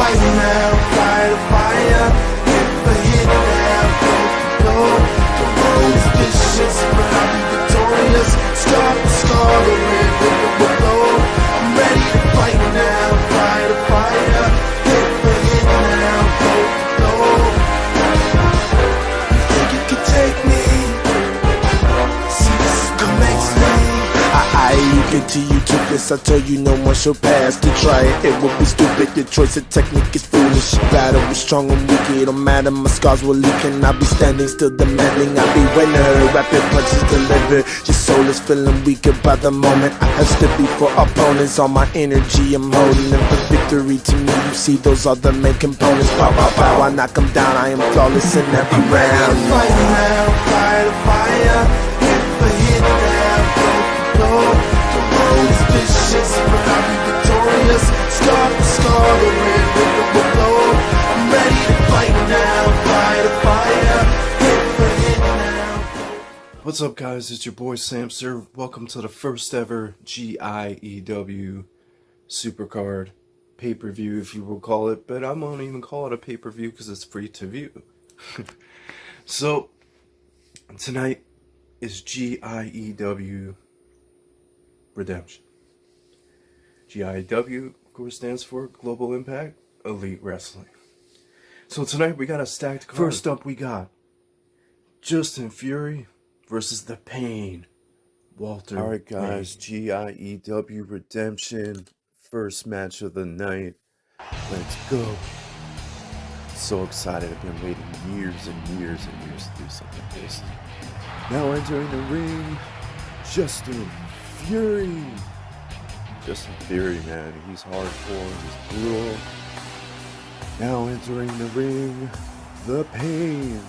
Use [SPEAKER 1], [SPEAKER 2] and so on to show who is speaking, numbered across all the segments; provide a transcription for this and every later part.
[SPEAKER 1] fight now, fire to fire, hit for hit now, go. The road is vicious, but I'll be victorious. Scar for scar, the red ribbon will blow. I'm ready to fight now, fire to fire, hit for hit now, go. You think you can take me? See, this is what makes me. You get to you took this, I told you no one shall pass. To try it would be stupid, your choice of technique is foolish. Battle was strong and weak, it don't matter, my scars were leaking. I'll be standing still demanding, I'll be winner. Rapid punches delivered, your soul is feeling weaker by the moment. I have stood before opponents, all my energy I'm holding. And for victory to me, you see those are the main components. Pow, pow, pow, I knock them down, I am flawless in every round. Fight now, fire to fire, hit for hit now, go. The road is vicious, but I'll be victorious. Scar for scar, the red ribbon will blow. I'm ready to fight now, fire to fire, hit for hit now.
[SPEAKER 2] What's up, guys? It's your boy Samster. Welcome to the first ever GIEW Supercard pay-per-view, if you will call it. But I won't even call it a pay-per-view because it's free to view. So, tonight is GIEW Redemption. GIEW, of course, stands for Global Impact Elite Wrestling. So tonight we got a stacked card. First up we got Justin Fury versus The Pain, Walter. Alright guys, GIEW Redemption, first match of the night. Let's go. So excited, I've been waiting years and years and years to do something like this. Now entering the ring, Justin Fury. Justin Fury, man, he's hardcore, he's brutal. Now entering the ring, The Pain,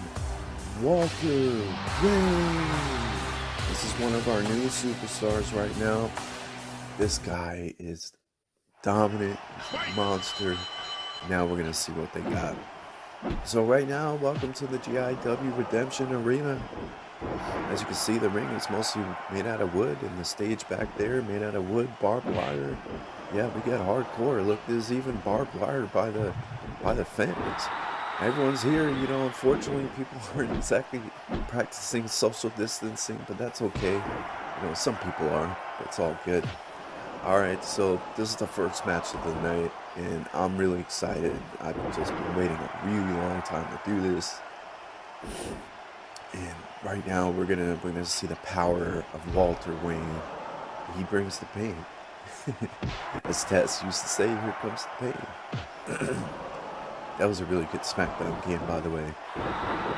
[SPEAKER 2] Walter Wayne. This is one of our new superstars right now. This guy is dominant, he's a monster. Now we're gonna see what they got. So right now, welcome to the GIW Redemption Arena. As you can see, the ring is mostly made out of wood, and the stage back there made out of wood, barbed wire. Yeah, we get hardcore. Look, there's even barbed wire by the fence. Everyone's here, you know. Unfortunately, people aren't exactly practicing social distancing, but that's okay. You know, some people are. It's all good. All right, so this is the first match of the night, and I'm really excited. I've just been waiting a really long time to do this. And right now we're gonna see the power of Walter Wayne. He brings the pain. As Tess used to say, here comes the pain. That was a really good SmackDown game, by the way.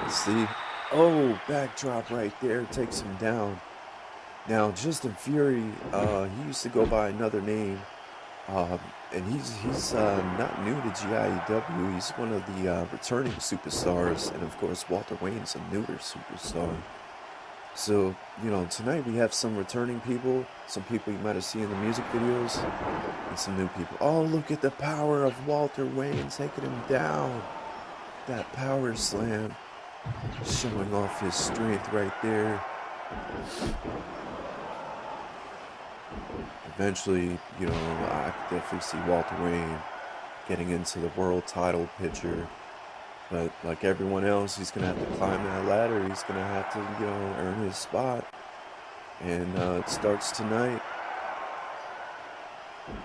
[SPEAKER 2] Let's see. Oh, backdrop right there takes him down. Now Justin Fury, he used to go by another name. And he's not new to GIEW. He's one of the returning superstars, and of course Walter Wayne's a newer superstar. So, you know, tonight we have some returning people, some people you might have seen in the music videos, and some new people. Oh, look at the power of Walter Wayne taking him down. That power slam, showing off his strength right there. Eventually, you know, I could definitely see Walter Wayne getting into the world title picture. But like everyone else, he's going to have to climb that ladder. He's going to have to, you know, earn his spot. And it starts tonight.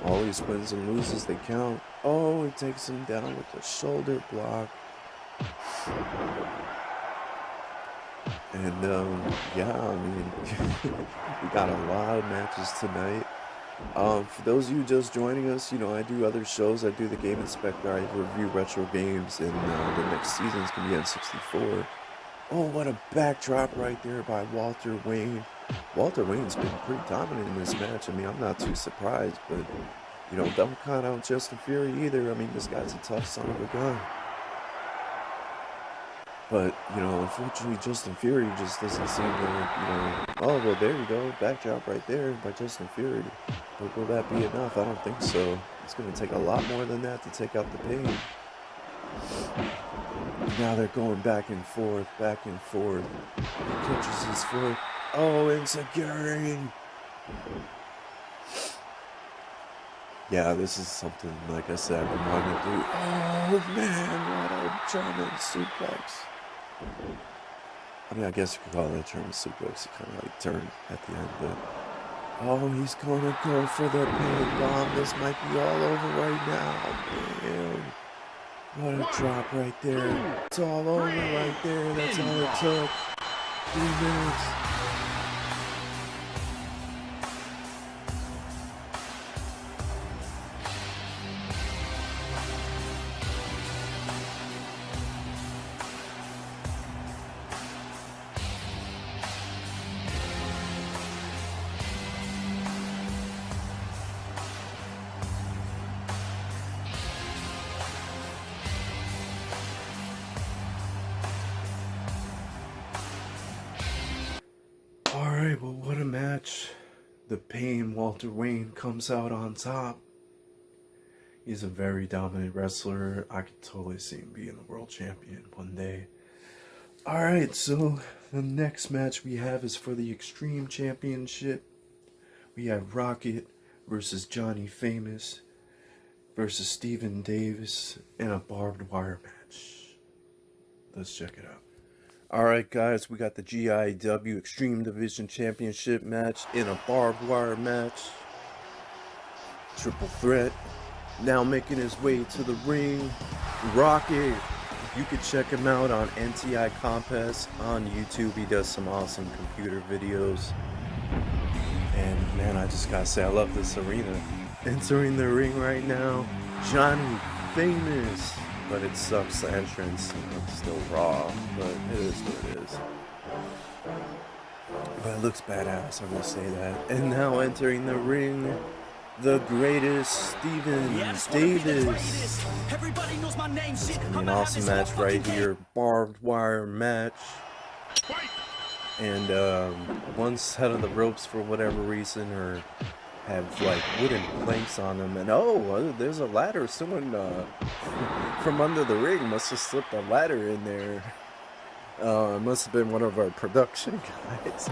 [SPEAKER 2] All these wins and loses, they count. Oh, he takes him down with a shoulder block. And, yeah, I mean, we got a lot of matches tonight. For those of you just joining us, you know, I do other shows. I do the Game Inspector. I review retro games, and the next season's going to be on 64. Oh, what a backdrop right there by Walter Wayne. Walter Wayne's been pretty dominant in this match. I mean, I'm not too surprised, but, you know, don't count out Justin Fury either. I mean, this guy's a tough son of a gun. But, you know, unfortunately, Justin Fury just doesn't seem to, you know... Oh, well, there you go. Backdrop right there by Justin Fury. But will that be enough? I don't think so. It's going to take a lot more than that to take out the pain. Now they're going back and forth, back and forth. He catches his foot. Oh, insecurity. Yeah, this is something, like I said, I've been wanting to do. Oh man, what a German suplex. I mean, I guess you could call it a German suplex. It kind of like turned at the end, but oh, he's gonna go for the pain bomb. This might be all over right now. Damn. What a drop right there. It's all over right there. That's all it took. 3 minutes. Alright, well, what a match. The Pain, Walter Wayne, comes out on top. He's a very dominant wrestler. I could totally see him being the world champion one day. Alright, so the next match we have is for the Extreme Championship. We have Rocket versus Johnny Famous versus Steven Davis in a barbed wire match. Let's check it out. Alright guys, we got the GIEW Extreme Division Championship match in a barbed wire match. Triple threat. Now making his way to the ring, Rocket. You could check him out on NTI Compass on YouTube. He does some awesome computer videos. And man, I just gotta say, I love this arena. Entering the ring right now, Johnny Famous. But it sucks, the entrance. It's still raw, but it is what it is. But it looks badass, I will say that. And now entering the ring, the greatest Steven Davis.
[SPEAKER 3] Everybody knows my name.
[SPEAKER 2] It's gonna be an awesome match right here. Barbed wire match. And one set of the ropes for whatever reason, or have like wooden planks on them, and oh, there's a ladder. Someone from under the ring must have slipped a ladder in there. It must have been one of our production guys.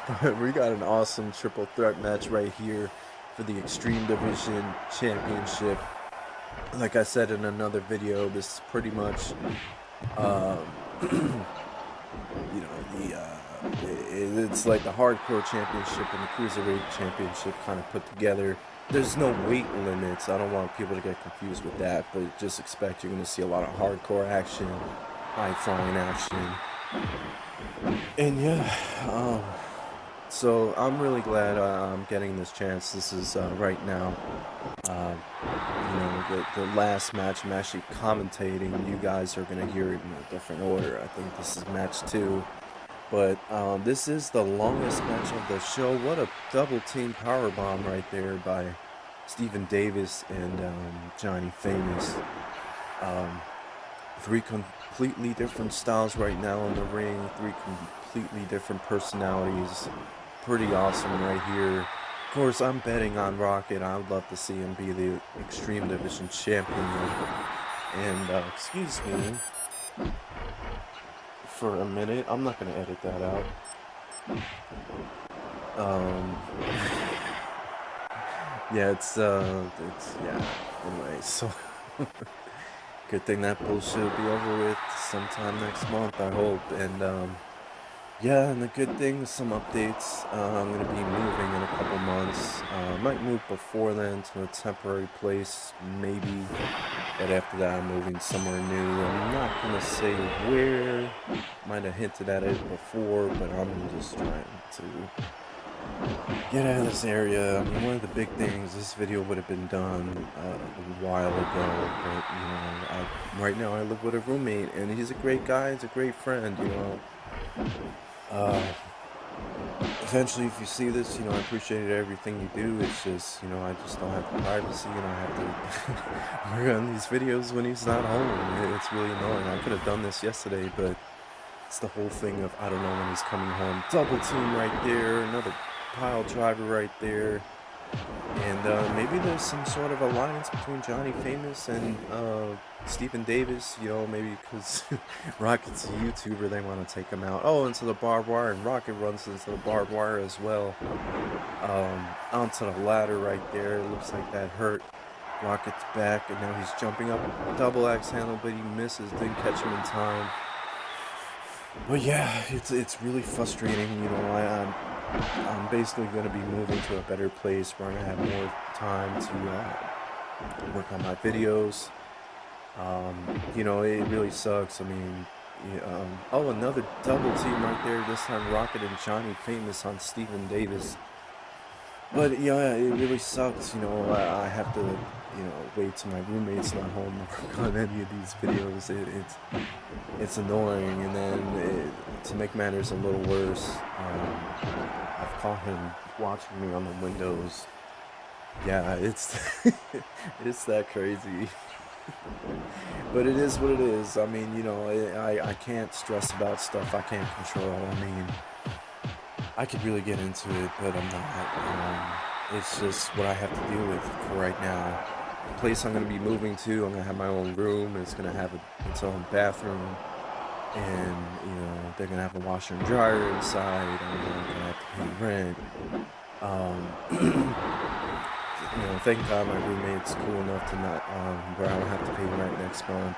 [SPEAKER 2] But we got an awesome triple threat match right here for the Extreme Division Championship. Like I said in another video, this is pretty much you know, it's like the hardcore championship and the cruiserweight championship kind of put together. There's no weight limits. I don't want people to get confused with that, but just expect you're going to see a lot of hardcore action, high flying action. And yeah, so I'm really glad I'm getting this chance. This is right now, you know, the last match I'm actually commentating. You guys are going to hear it in a different order. I think this is match 2. But this is the longest match of the show. What a double team powerbomb right there by Steven Davis and Johnny Famous. 3 completely different styles right now in the ring. 3 completely different personalities. Pretty awesome right here. Of course, I'm betting on Rocket. I would love to see him be the Extreme Division champion. And excuse me for a minute. I'm not gonna edit that out. Yeah, it's yeah. Anyway, so good thing that bullshit will be over with sometime next month, I hope. And yeah, and the good thing is some updates. I'm gonna be moving in a couple months. Might move before then to a temporary place, maybe. But after that, I'm moving somewhere new. I'm not gonna say where. Might have hinted at it before, but I'm just trying to get out of this area. I mean, one of the big things, this video would have been done a while ago, but you know, right now I live with a roommate, and he's a great guy. He's a great friend, you know. Eventually, if you see this, you know, I appreciate everything you do. It's just, you know, I just don't have the privacy, and I have to work on these videos when he's not home. It's really annoying. I could have done this yesterday, but it's the whole thing of I don't know when he's coming home. Double team right there, another pile driver right there. And maybe there's some sort of alliance between Johnny Famous and Stephen Davis, you know, maybe because Rocket's a YouTuber, they want to take him out. Oh, into the barbed wire, and Rocket runs into the barbed wire as well. Onto the ladder right there. It looks like that hurt Rocket's back, and now he's jumping up. Double axe handle, but he misses, didn't catch him in time. But yeah, it's really frustrating, you know. I'm basically going to be moving to a better place where I'm going to have more time to work on my videos. You know, it really sucks. I mean, oh, another double team right there. This time Rocket and Johnny Famous on Stephen Davis. But yeah, it really sucks. You know, I have to, you know, wait till my roommate's not home to work on any of these videos. It's annoying, and then to make matters a little worse, I've caught him watching me on the windows. Yeah, it's it's that crazy. But it is what it is. I mean, you know, I can't stress about stuff I can't control. I mean, I could really get into it, but I'm not. It's just what I have to deal with for right now. The place I'm going to be moving to, I'm going to have my own room. It's going to have its own bathroom. And, you know, they're going to have a washer and dryer inside. I'm going to have to pay rent. You know, thank God my roommate's cool enough to not, where I don't have to pay rent next month.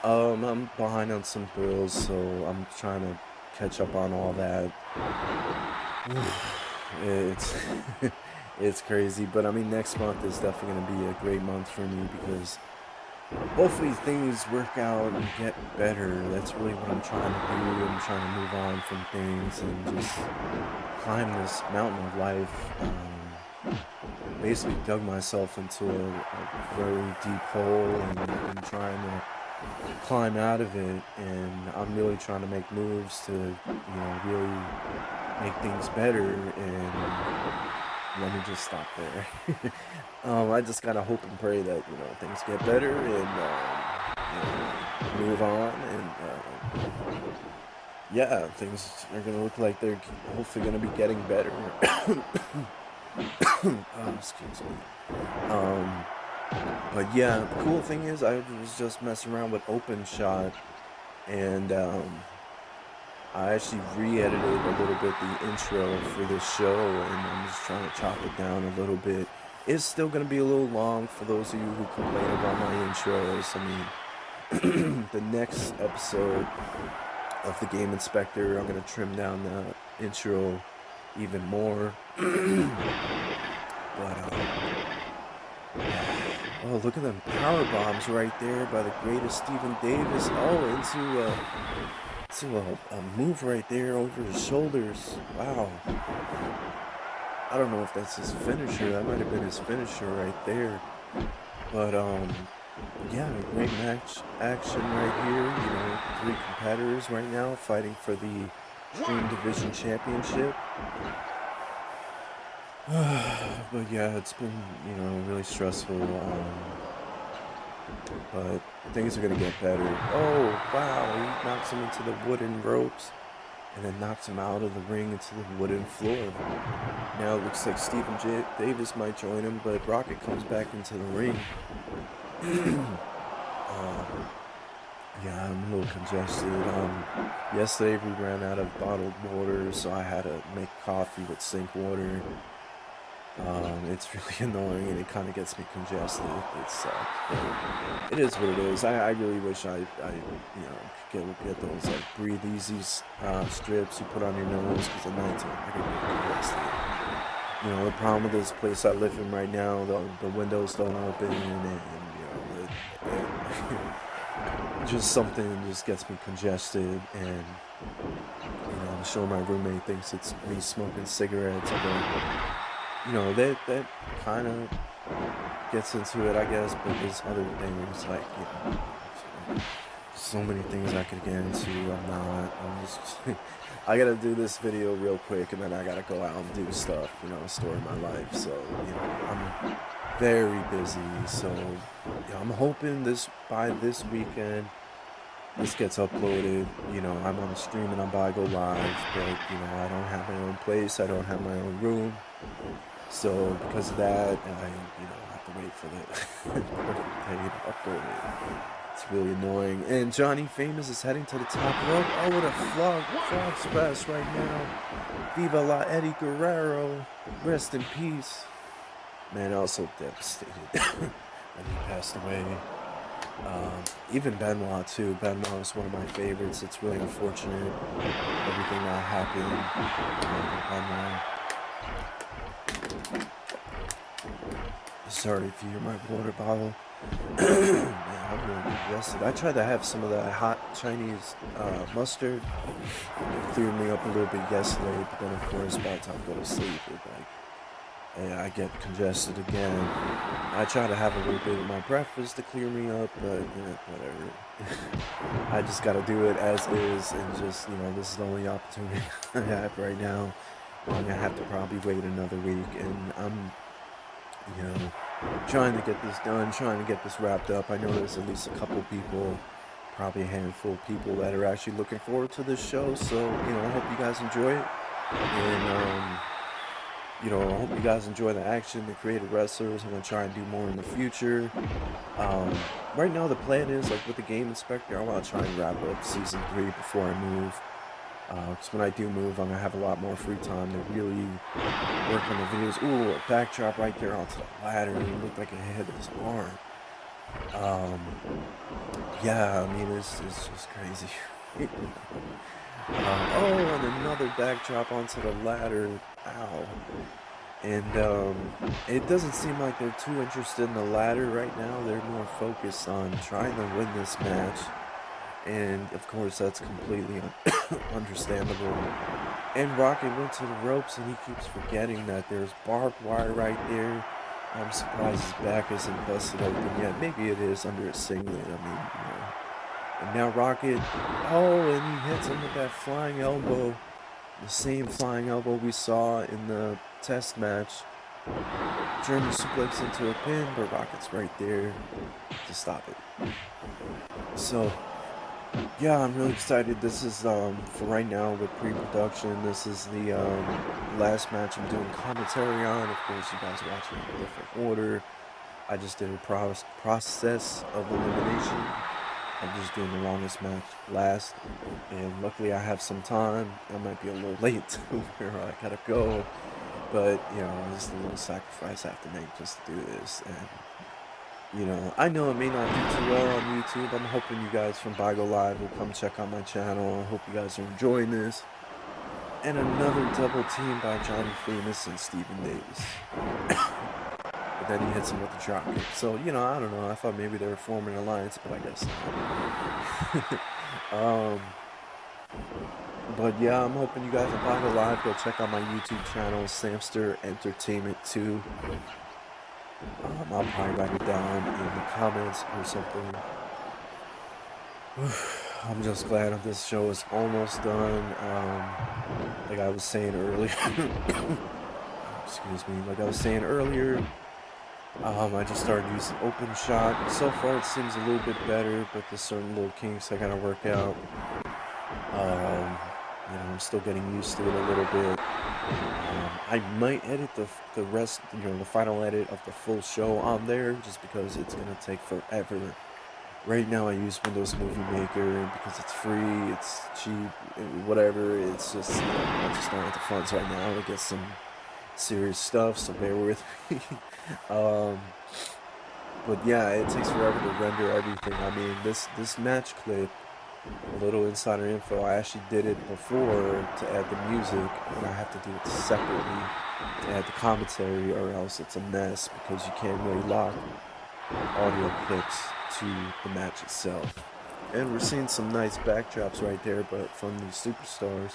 [SPEAKER 2] I'm behind on some bills, so I'm trying to catch up on all that. It's it's crazy, but I mean, next month is definitely going to be a great month for me because hopefully things work out and get better. That's really what I'm trying to do. I'm trying to move on from things and just climb this mountain of life. Basically dug myself into a very deep hole and I'm trying to climb out of it, and I'm really trying to make moves to, you know, really make things better. And let me just stop there. I just gotta hope and pray that, you know, things get better and you know, move on. And yeah, things are gonna look like they're hopefully gonna be getting better. Oh, excuse me. But yeah, the cool thing is I was just messing around with OpenShot, and I actually re-edited a little bit the intro for this show, and I'm just trying to chop it down a little bit. It's still going to be a little long for those of you who complain about my intros. I mean, the next episode of the Game Inspector, I'm going to trim down the intro even more. But oh, look at them power bombs right there by the greatest Stephen Davis. Oh, into a move right there over his shoulders. Wow. I don't know if that's his finisher. That might have been his finisher right there. But yeah, great match action right here. You know, 3 competitors right now fighting for the Dream Division Championship. But yeah, it's been, you know, really stressful. But things are gonna get better. Oh wow, he knocks him into the wooden ropes and then knocks him out of the ring into the wooden floor. Now it looks like Stephen Davis might join him, but Rocket comes back into the ring. Yeah, I'm a little congested. Yesterday we ran out of bottled water, so I had to make coffee with sink water. It's really annoying and it kind of gets me congested. It's it is what it is. I really wish I you know, could get those like breathe easy strips you put on your nose, because at nighttime I get congested. You know, the problem with this place I live in right now, the windows don't open, and you know, just something just gets me congested. And you know, I'm sure my roommate thinks it's me smoking cigarettes, but you know, that kind of gets into it, I guess. But there's other things like, you know, so many things I could get into. I'm just I gotta do this video real quick, and then I gotta go out and do stuff, you know, story my life. So, you know, I'm very busy. So, yeah, I'm hoping by this weekend this gets uploaded. You know, I'm on a stream and I'm by Go Live, but you know, I don't have my own place, I don't have my own room. So because of that, I have to wait for the perfect day to upload it. It's really annoying. And Johnny Famous is heading to the top rope. Oh, what a frog splash right now. Viva la Eddie Guerrero. Rest in peace. Man, I was so devastated when he passed away. Even Benoit too. Benoit was one of my favorites. It's really unfortunate everything that happened. Sorry if you hear my water bottle. Man, I'm really congested. I tried to have some of that hot Chinese mustard. It cleared me up a little bit yesterday, but then of course by the time I go to sleep, I get congested again. I try to have a little bit of my breakfast to clear me up, but whatever. I just gotta do it as is, and just this is the only opportunity I have right now. I'm gonna have to probably wait another week, and I'm trying to get this done, trying to get this wrapped up. I know there's at least a couple people, probably a handful of people that are actually looking forward to this show. So I hope you guys enjoy it, and I hope you guys enjoy the action, the creative wrestlers. I'm going to try and do more in the future. Right now, the plan is, like with the Game Inspector, I want to try and wrap up Season 3 before I move. Because when I do move, I'm going to have a lot more free time to really work on the videos. Ooh, a backdrop right there onto the ladder. It looked like it hit his arm. Yeah, I mean, it's just crazy. And another backdrop onto the ladder. Ow. And it doesn't seem like they're too interested in the ladder right now. They're more focused on trying to win this match. And of course, that's completely understandable. And Rocket went to the ropes, and he keeps forgetting that there's barbed wire right there. I'm surprised his back isn't busted open yet. Maybe it is under a singlet. I mean, And now Rocket, and he hits him with that flying elbow. The same flying elbow we saw in the test match. German suplex into a pin, but Rocket's right there to stop it. So, yeah, I'm really excited. This is, for right now with pre-production, this is the last match I'm doing commentary on. Of course, you guys are watching in a different order. I just did a process of elimination. I'm just doing the longest match last, and luckily I have some time. I might be a little late to where I gotta go, but just a little sacrifice I have to make just to do this. And I know it may not do too well on YouTube. I'm hoping you guys from Bigo Live will come check out my channel. I hope you guys are enjoying this. And another double team by Johnny Famous and Stephen Davis. But then he hits him with the drop kick. So, I don't know. I thought maybe they were forming an alliance, but I guess not. But yeah, I'm hoping you guys are Bigo Live. Go check out my YouTube channel, Samster Entertainment 2. I'll probably write it down in the comments or something. I'm just glad this show is almost done. Like I was saying earlier. Excuse me. Like I was saying earlier. I just started using open shot. So far it seems a little bit better, but there's certain little kinks I gotta work out. I'm still getting used to it a little bit. I might edit the rest, the final edit of the full show on there, just because it's gonna take forever. Right now I use Windows Movie Maker because it's free, it's cheap, whatever. It's just, I just don't have the funds right now to get some serious stuff, so bear with me. But yeah, it takes forever to render everything. I mean, this match clip, a little insider info, I actually did it before to add the music, and I have to do it separately to add the commentary, or else it's a mess because you can't really lock audio clips to the match itself. And we're seeing some nice backdrops right there, but from these superstars.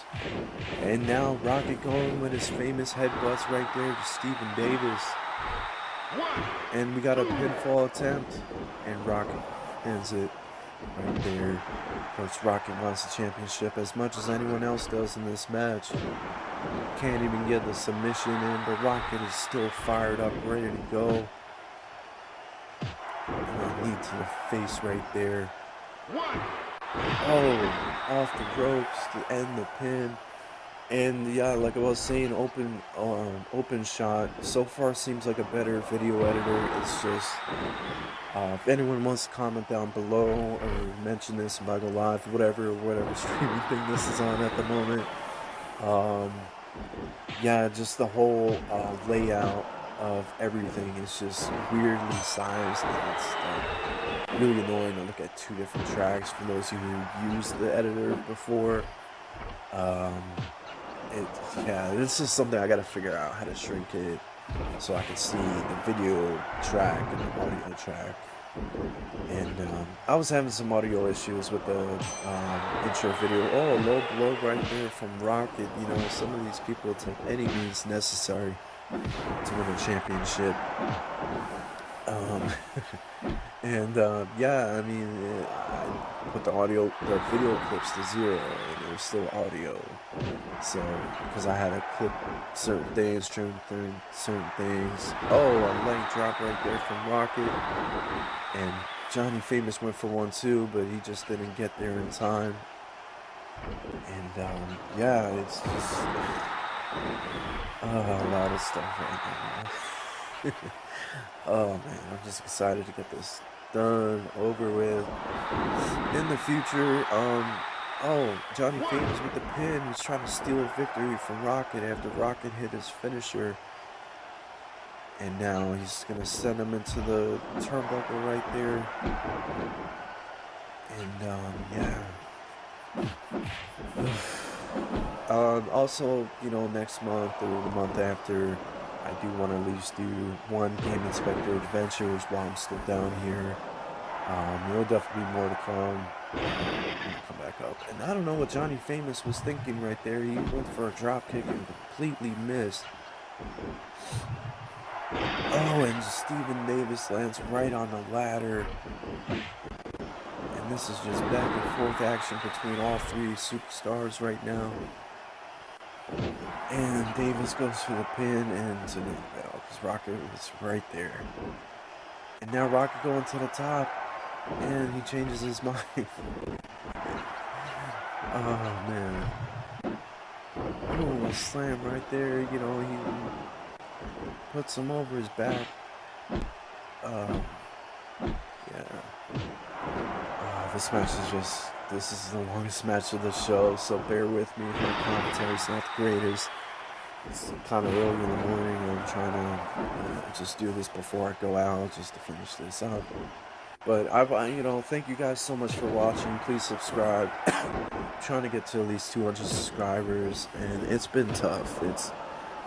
[SPEAKER 2] And now Rocket going with his famous headbutts right there to Stephen Davis. And we got a pinfall attempt, and Rocket ends it right there. Of course, Rocket wants the championship as much as anyone else does in this match. Can't even get the submission in, but Rocket is still fired up, ready to go. And a knee to the face right there. Off the ropes to end the pin. And yeah, like I was saying, open shot so far seems like a better video editor. It's just if anyone wants to comment down below or mention this about go live, whatever streaming thing this is on at the moment. Yeah, just the whole layout of everything is just weirdly sized, and it's like really annoying to look at two different tracks for those who used the editor before. Um, yeah, this is something I gotta figure out how to shrink it so I can see the video track and the audio track. And I was having some audio issues with the intro video. Oh, a low blow right there from Rocket. You know, some of these people take any means necessary to win a championship. And yeah, I mean, I put the video clips to 0, and it was still audio. So, because I had to clip certain things, trim certain things. Oh, a leg drop right there from Rocket. And Johnny Famous went for 1-2, but he just didn't get there in time. And yeah, it's just a lot of stuff right now. Oh man, I'm just excited to get this done, over with. In the future, oh, Johnny Famous with the pin. He's trying to steal a victory from Rocket after Rocket hit his finisher. And now he's going to send him into the turnbuckle right there. And, yeah. Also, you know, next month or the month after, I do want to at least do one Game Inspector Adventures while I'm still down here. There'll definitely be more to come. Come back up. And I don't know what Johnny Famous was thinking right there. He went for a drop kick and completely missed. Oh, and Stephen Davis lands right on the ladder. And this is just back and forth action between all three superstars right now. And Davis goes for the pin and to the bell because Rocket was right there. And now Rocket going to the top, and he changes his mind. Oh man. Oh, a slam right there. You know, he puts him over his back. Yeah. This is the longest match of the show, so bear with me if my commentary's not the greatest. It's kind of early in the morning, and I'm trying to just do this before I go out, just to finish this up. But thank you guys so much for watching. Please subscribe. I'm trying to get to at least 200 subscribers, and it's been tough. It's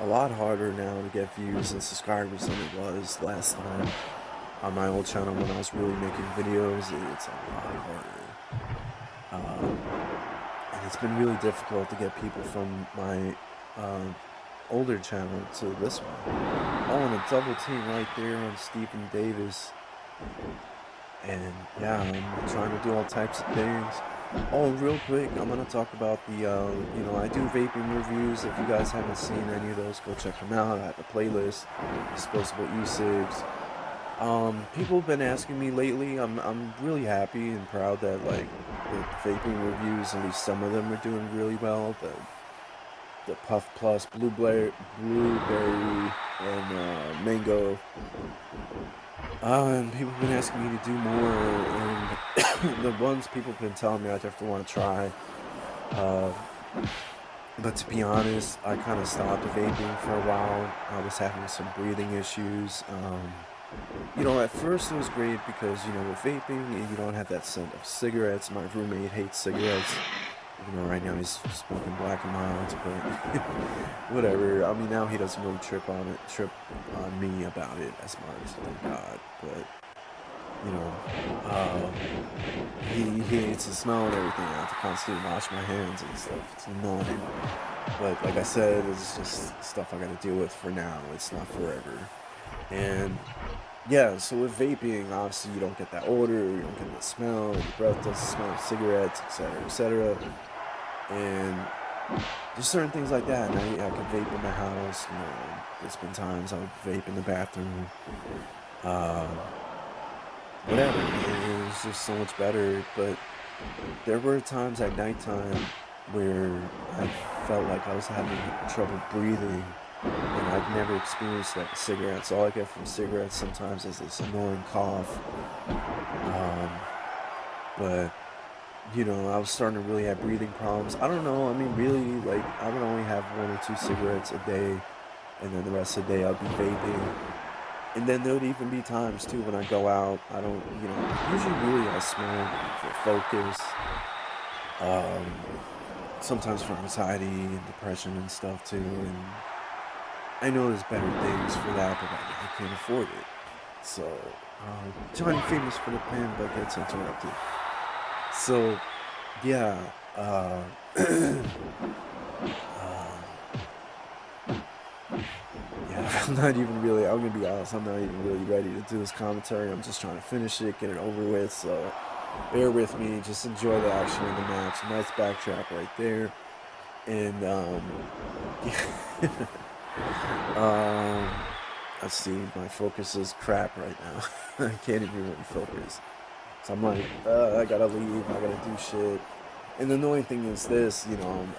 [SPEAKER 2] a lot harder now to get views and subscribers than it was last time on my old channel when I was really making videos. It's a lot harder. And it's been really difficult to get people from my older channel to this one. Oh, and a double team right there on Stephen Davis. And yeah, I'm trying to do all types of things. Oh, real quick, I'm going to talk about the, I do vaping reviews. If you guys haven't seen any of those, go check them out. I have a playlist, disposable e-cigs. People have been asking me lately. I'm really happy and proud that, like, the vaping reviews, at least some of them are doing really well. The Puff Plus, Blueberry, and Mango. And people have been asking me to do more, and the ones people have been telling me I definitely want to try. But to be honest, I kind of stopped vaping for a while. I was having some breathing issues. At first it was great because, with vaping, you don't have that scent of cigarettes. My roommate hates cigarettes. Right now he's smoking Black and Milds, but whatever. I mean, now he doesn't really trip on me about it as much, thank God. But, he hates the smell and everything. I have to constantly wash my hands and stuff. It's annoying. But like I said, it's just stuff I gotta deal with for now. It's not forever. And yeah, so with vaping, obviously you don't get that odor, you don't get the smell, your breath doesn't smell like cigarettes, etc., etc. And just certain things like that. And I could vape in the house. There's been times I would vape in the bathroom. Whatever. It was just so much better. But there were times at nighttime where I felt like I was having trouble breathing, and I've never experienced that with cigarettes. All I get from cigarettes sometimes is this annoying cough. But I was starting to really have breathing problems. I don't know. I mean, really, like, I would only have 1 or 2 cigarettes a day, and then the rest of the day I'd be vaping. And then there would even be times too when I go out. I don't, usually really I smoke for focus. Sometimes for anxiety and depression and stuff too. And I know there's better things for that, but I can't afford it. So, Johnny famous for the pen, but gets interrupted. So, yeah, yeah, I'm gonna be honest, I'm not even really ready to do this commentary. I'm just trying to finish it, get it over with, so bear with me, just enjoy the action in the match. Nice backtrap right there. And, let's see, my focus is crap right now. I can't even really focus. So I'm like, I gotta leave, I gotta do shit. And the annoying thing is this,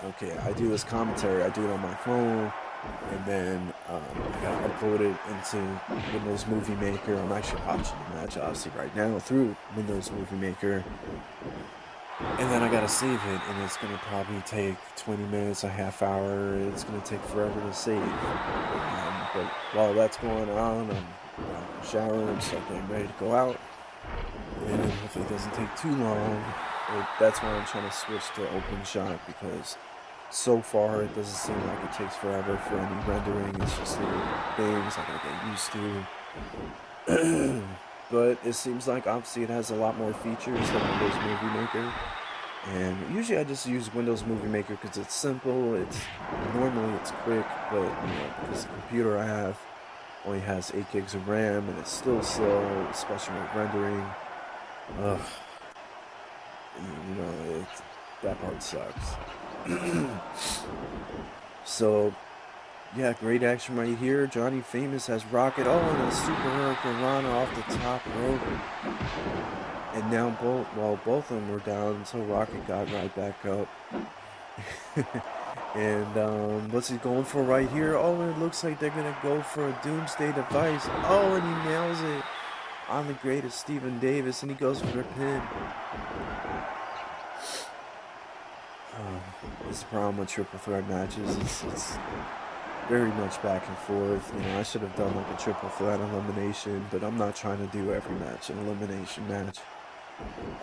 [SPEAKER 2] okay, I do this commentary, I do it on my phone, and then I gotta upload it into Windows Movie Maker. I'm actually watching the match, obviously, right now through Windows Movie Maker. And then I gotta save it, and it's gonna probably take 20 minutes, a half hour. It's gonna take forever to save. But while that's going on, I'm showering and stuff, getting ready to go out. And hopefully it doesn't take too long. That's why I'm trying to switch to open shot, because so far it doesn't seem like it takes forever for any rendering. It's just little things I gotta get used to. But it seems like obviously it has a lot more features than Windows Movie Maker. And usually I just use Windows Movie Maker because it's simple, normally it's quick, but because the computer I have only has 8 gigs of RAM and it's still slow, especially with rendering. Ugh. That part sucks. So, yeah, great action right here. Johnny Famous has Rocket. Oh, and a Super Hurricane Rana off the top rope. And now both of them were down until Rocket got right back up. And what's he going for right here? Oh, and it looks like they're going to go for a Doomsday Device. Oh, and he nails it on the greatest Stephen Davis, and he goes for a pin. This problem with triple threat matches, it's very much back and forth. I should have done like a triple threat elimination, but I'm not trying to do every match an elimination match.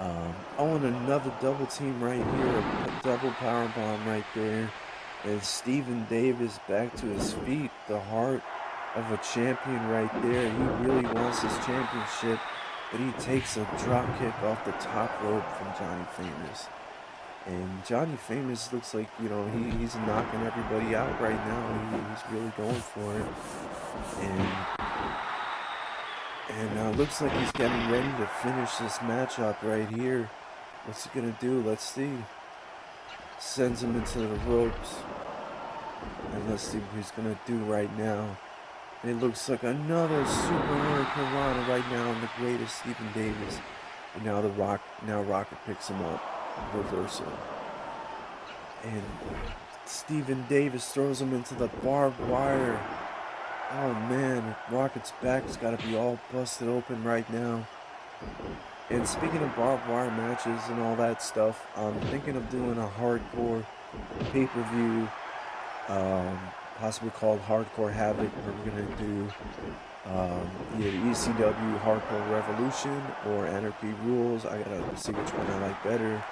[SPEAKER 2] Oh, and another double team right here, a double power bomb right there, and Stephen Davis back to his feet, the heart of a champion right there. He really wants his championship, but he takes a drop kick off the top rope from Johnny Famous. And Johnny Famous looks like, he's knocking everybody out right now. He's really going for it. And looks like he's getting ready to finish this matchup right here. What's he going to do? Let's see. Sends him into the ropes. And let's see what he's going to do right now. And it looks like another Super Hurricane Rana right now on the greatest Stephen Davis. And now Rocket picks him up. Reversal. And Stephen Davis throws him into the barbed wire. Oh man, Rocket's back's got to be all busted open right now. And speaking of barbed wire matches and all that stuff, I'm thinking of doing a hardcore pay-per-view, possibly called Hardcore Havoc, where we're going to do either ECW Hardcore Revolution or Anarchy Rules. I gotta see which one I like better.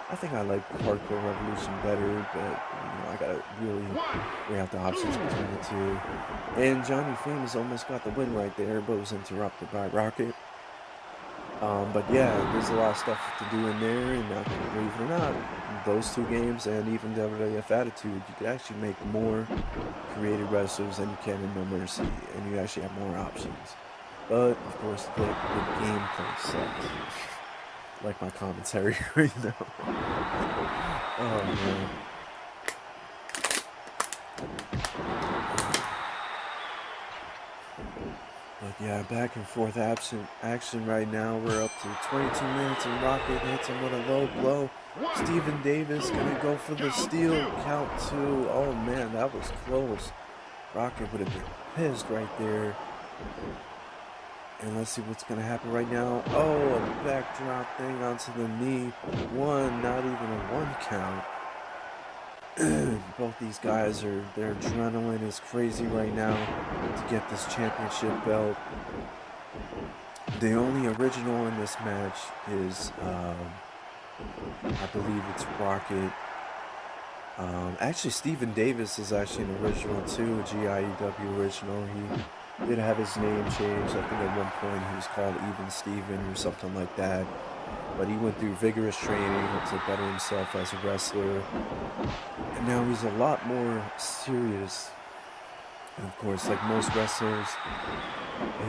[SPEAKER 2] I think I like Hardcore Revolution better, but I gotta really weigh out the options between the two. And Johnny Famous almost got the win right there, but was interrupted by Rocket. But yeah, there's a lot of stuff to do in there, and believe it or not, those two games and even WWF Attitude, you could actually make more creative wrestlers than you can in No Mercy, and you actually have more options. But of course, the gameplay sucks. Like my commentary right now. Oh man. Yeah, back and forth action right now. We're up to 22 minutes and Rocket hits him with a low blow. Stephen Davis gonna go for the steal. Count two. Oh man, that was close. Rocket would have been pissed right there. And let's see what's gonna happen right now. Oh, a backdrop thing onto the knee. One, not even a one count. Both these guys their adrenaline is crazy right now to get this championship belt. The only original in this match is, I believe it's Rocket. Actually, Stephen Davis is actually an original too, a GIEW original. He did have his name changed. I think at one point he was called Even Steven or something like that. But he went through vigorous training to better himself as a wrestler. And now he's a lot more serious. And of course, like most wrestlers,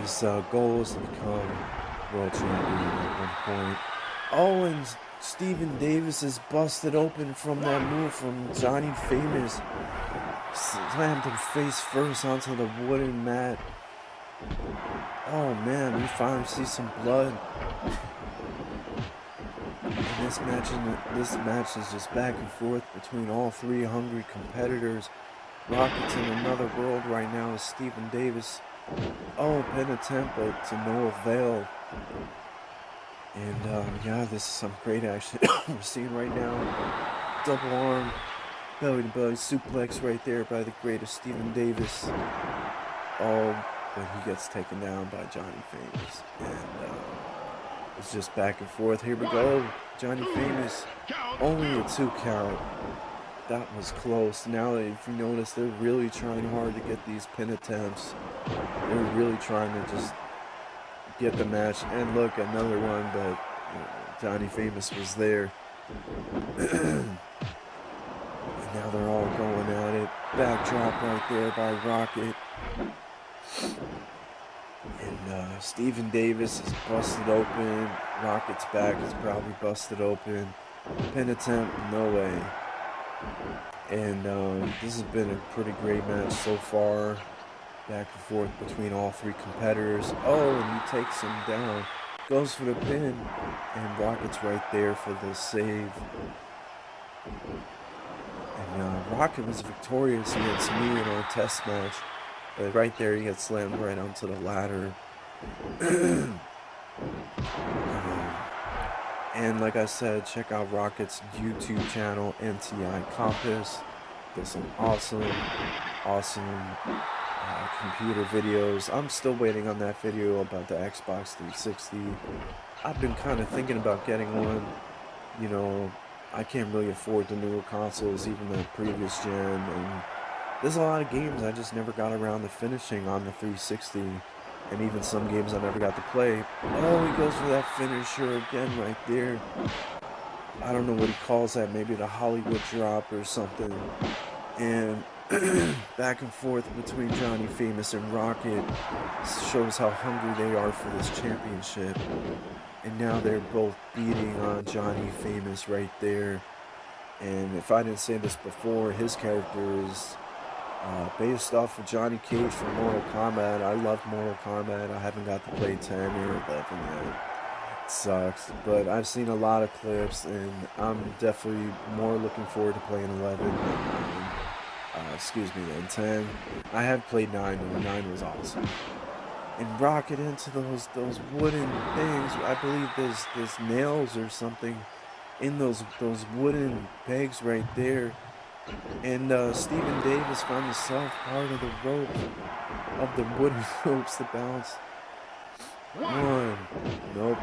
[SPEAKER 2] his goal is to become world champion at one point. Oh, and Stephen Davis is busted open from that move from Johnny Famous. Slammed him face first onto the wooden mat. Oh man, we finally see some blood. And this match is just back and forth between all three hungry competitors. Rocket's in another world right now with Stephen Davis. Oh, pin attempt, but to no avail. And yeah, this is some great action we're seeing right now. Double arm, belly to belly suplex right there by the greatest Stephen Davis. Oh, but he gets taken down by Johnny Famous. And it's just back and forth. Here we go. Johnny Famous, only a 2 count. That was close. Now, if you notice, they're really trying hard to get these pin attempts. They're really trying to just get the match. And look, another one, but you know, Johnny Famous was there. And now they're all going at it. Backdrop right there by Rocket. And Stephen Davis is busted open. Rocket's back is probably busted open. Pin attempt, no way. And this has been a pretty great match so far. Back and forth between all three competitors. Oh, and he takes him down. Goes for the pin. And Rocket's right there for the save. And Rocket was victorious against me in our test match. But right there, he gets slammed right onto the ladder. And like I said, check out Rocket's YouTube channel, NTI Compass. There's some awesome computer videos. I'm still waiting on that video about the Xbox 360. I've been kind of thinking about getting one. You know, I can't really afford the newer consoles, even the previous gen. And there's a lot of games I just never got around to finishing on the 360. And even some games I never got to play. Oh, he goes for that finisher again right there. I don't know what he calls that. Maybe the Hollywood drop or something. And back and forth between Johnny Famous and Rocket shows how hungry they are for this championship. And now they're both beating on Johnny Famous right there. And if I didn't say this before, his character is based off of Johnny Cage from Mortal Kombat. I love Mortal Kombat. I haven't got to play 10 or 11 yet. It sucks. But I've seen a lot of clips, and I'm definitely more looking forward to playing 11 than 10. I have played 9, though. 9 was awesome. And Rocket into those wooden things. I believe there's nails or something in those wooden pegs right there. And Stephen Davis found the soft part of the rope, of the wooden ropes to bounce. One. Nope.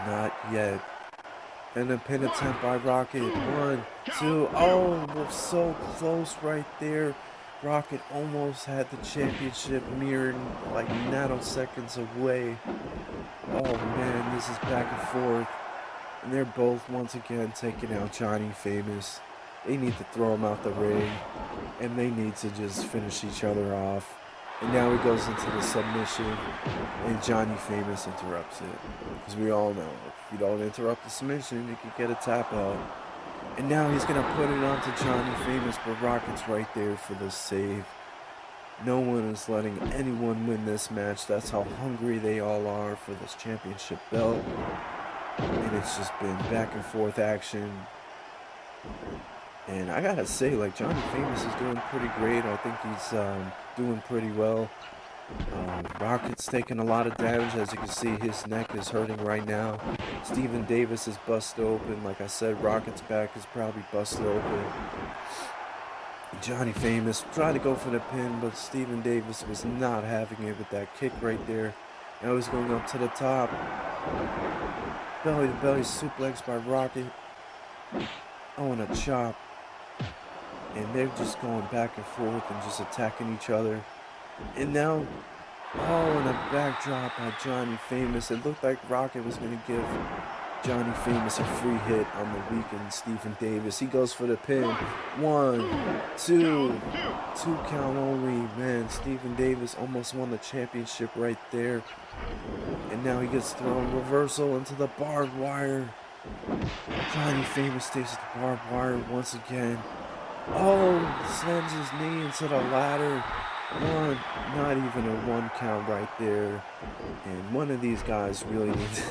[SPEAKER 2] Not yet. And a pin attempt by Rocket. 1, 2. Oh, we're so close right there. Rocket almost had the championship mirrored like nanoseconds away. Oh man, this is back and forth. And they're both once again taking out Johnny Famous. They need to throw him out the ring, and they need to just finish each other off. And now he goes into the submission, and Johnny Famous interrupts it. Because we all know, if you don't interrupt the submission, you can get a tap out. And now he's going to put it onto Johnny Famous, but Rocket's right there for the save. No one is letting anyone win this match. That's how hungry they all are for this championship belt. And it's just been back and forth action. And I gotta say, like, Johnny Famous is doing pretty great. I think he's doing pretty well. Rocket's taking a lot of damage. As you can see, his neck is hurting right now. Steven Davis is busted open. Like I said, Rocket's back is probably busted open. Johnny Famous tried to go for the pin, but Steven Davis was not having it with that kick right there. Now he's going up to the top. Belly to belly suplex by Rocket. Oh, and a chop. And they're just going back and forth and just attacking each other. And now, oh, and a backdrop by Johnny Famous. It looked like Rocket was going to give Johnny Famous a free hit on the weakened Steven Davis. He goes for the pin. 1, 2 count only. Man, Steven Davis almost won the championship right there. And now he gets thrown reversal into the barbed wire. Johnny Famous takes the barbed wire once again. Oh, slams his knee into the ladder. Not even a 1 count right there. And one of these guys really needs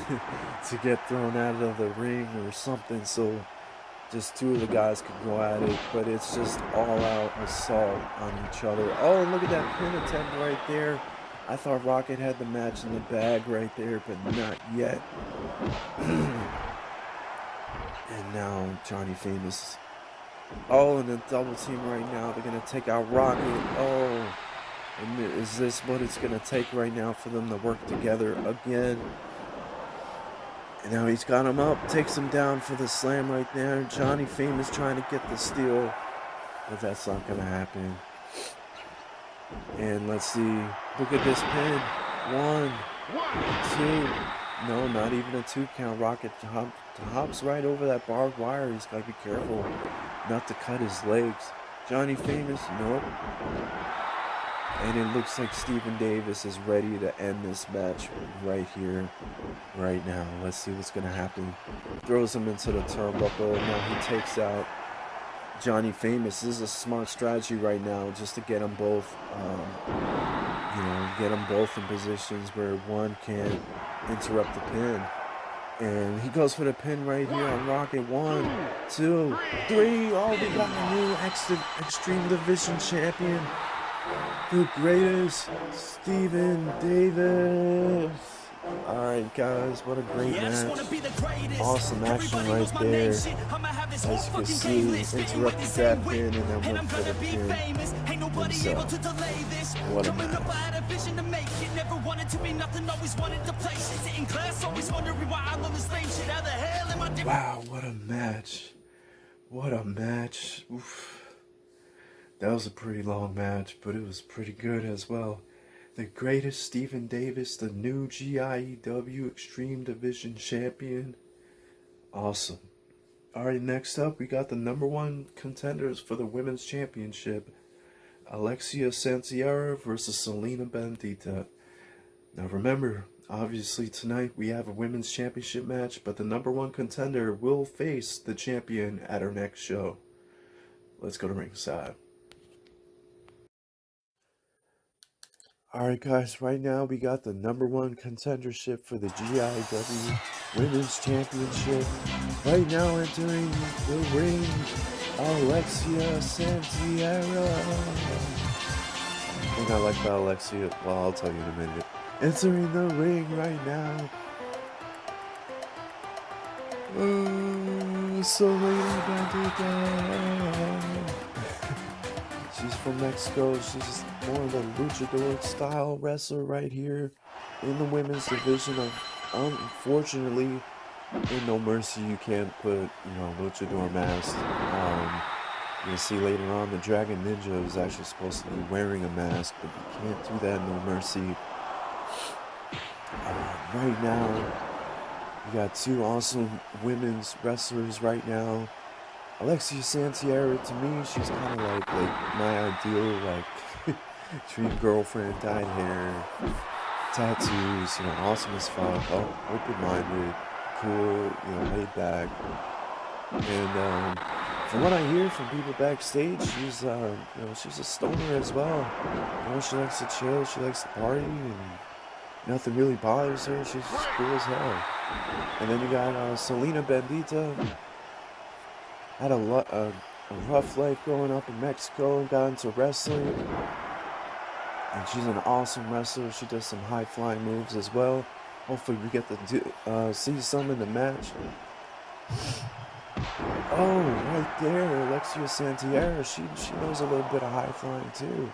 [SPEAKER 2] to get thrown out of the ring or something, so just 2 of the guys could go at it. But it's just all out assault on each other. Oh, and look at that pin attempt right there. I thought Rocket had the match in the bag right there, but not yet. And now Johnny Famous. Oh, and a double team right now. They're going to take out Rocket. Oh, and is this what it's going to take right now for them to work together again? And now he's got him up, takes him down for the slam right there. Johnny Famous trying to get the steal, but that's not going to happen. And let's see. Look at this pin. 1, 2. No, not even a 2 count. Rocket hops right over that barbed wire. He's got to be careful not to cut his legs. Johnny Famous, nope. And it looks like Steven Davis is ready to end this match right here, right now. Let's see what's going to happen. Throws him into the turnbuckle. Now he takes out Johnny Famous. This is a smart strategy right now, just to get them both, get them both in positions where one can't interrupt the pin. And he goes for the pin right here on Rocket. 1, 2, 3. Oh, we got a new Extreme Division champion. The greatest, Steven Davis. Alright guys, what a great match. Awesome action right there. As you can see, interrupted that pin and then went for the pin himself. What a match. Wow, what a match. What a match. Oof. That was a pretty long match, but it was pretty good as well. The greatest Steven Davis, the new GIEW Extreme Division champion. Awesome. Alright, next up, we got the #1 contenders for the Women's Championship. Alexia Santiago versus Selena Bandita. Now remember, obviously tonight we have a Women's Championship match, but the #1 contender will face the champion at our next show. Let's go to ringside. Alright guys, right now we got the #1 contendership for the GIW Women's Championship. Right now entering the ring, Alexia Santiago. What I like about Alexia, well, I'll tell you in a minute. Entering the ring right now. Selena Bandita. She's from Mexico. She's more of a luchador style wrestler right here in the women's division. Unfortunately, in No Mercy, you can't put, luchador mask. You'll see later on the Dragon Ninja is actually supposed to be wearing a mask, but you can't do that in No Mercy. Right now, you got 2 awesome women's wrestlers right now. Alexia Santiago, to me, she's kind of like my ideal, dream girlfriend, dyed hair, tattoos, awesome as fuck, open-minded, cool, laid back. And from what I hear from people backstage, she's she's a stoner as well. She likes to chill, she likes to party, and nothing really bothers her. She's just cool as hell. And then you got Selena Bendita. Had a rough life growing up in Mexico, got into wrestling, and she's an awesome wrestler. She does some high flying moves as well. Hopefully we get to see some in the match. Oh, right there, Alexia Santiera. She knows a little bit of high flying too.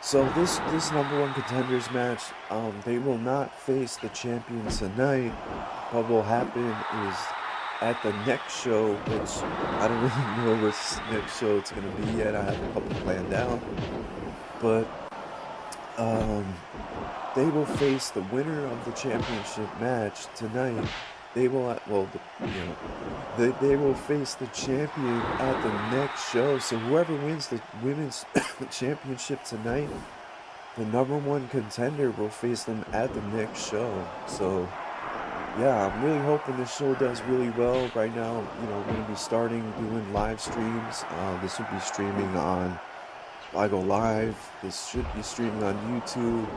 [SPEAKER 2] So this number one contenders match, they will not face the champion tonight. What will happen is at the next show, which I don't really know which next show it's gonna be yet. I have a couple planned out, but they will face the winner of the championship match tonight. They will, they will face the champion at the next show. So whoever wins the women's championship tonight, the number one contender will face them at the next show. So yeah, I'm really hoping this show does really well. Right now, we're going to be starting doing live streams. This will be streaming on I Go Live. This should be streaming on YouTube.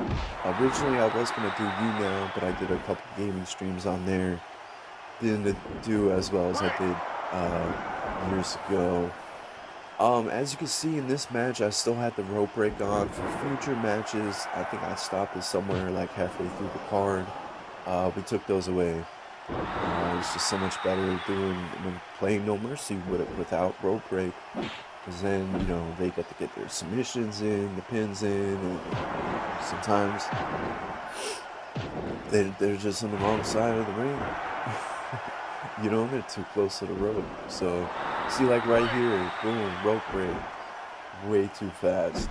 [SPEAKER 2] Originally, I was going to do YouNow, but I did a couple gaming streams on there. Didn't do as well as I did years ago. As you can see in this match, I still had the rope break on. For future matches, I think I stopped it somewhere like halfway through the card. We took those away. It's just so much better when playing No Mercy without rope break. Because then, they get to get their submissions in, the pins in, and sometimes they're just on the wrong side of the ring. They're too close to the rope. So, see, like right here, boom, rope break, way too fast.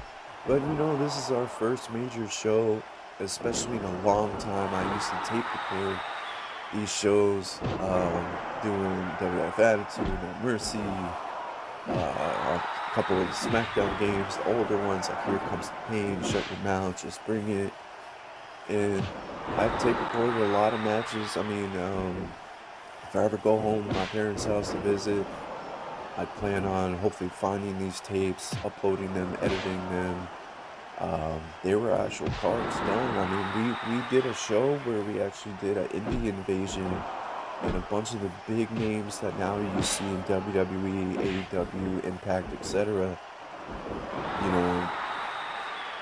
[SPEAKER 2] But, this is our first major show, especially in a long time. I used to tape record these shows, doing WF Attitude, No Mercy, a couple of the SmackDown games, the older ones, like Here Comes the Pain, Shut Your Mouth, Just Bring It. And I've tape recorded a lot of matches. I mean, if I ever go home to my parents' house to visit, I plan on hopefully finding these tapes, uploading them, editing them. They were actual cards done. I mean, we did a show where we actually did an indie invasion, and a bunch of the big names that now you see in WWE, AEW, Impact, etc.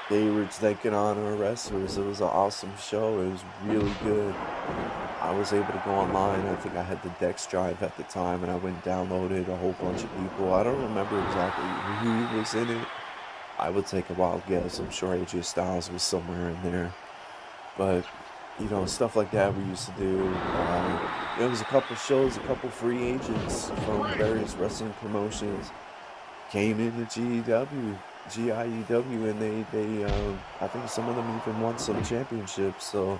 [SPEAKER 2] They were taking on our wrestlers. It was an awesome show. It was really good. I was able to go online. I think I had the Dex drive at the time, and I went and downloaded a whole bunch of people. I don't remember exactly who was in it. I would take a wild guess. I'm sure AJ Styles was somewhere in there. But, stuff like that we used to do. There was a couple shows, a couple free agents from various wrestling promotions came into GIEW, and they I think some of them even won some championships. So,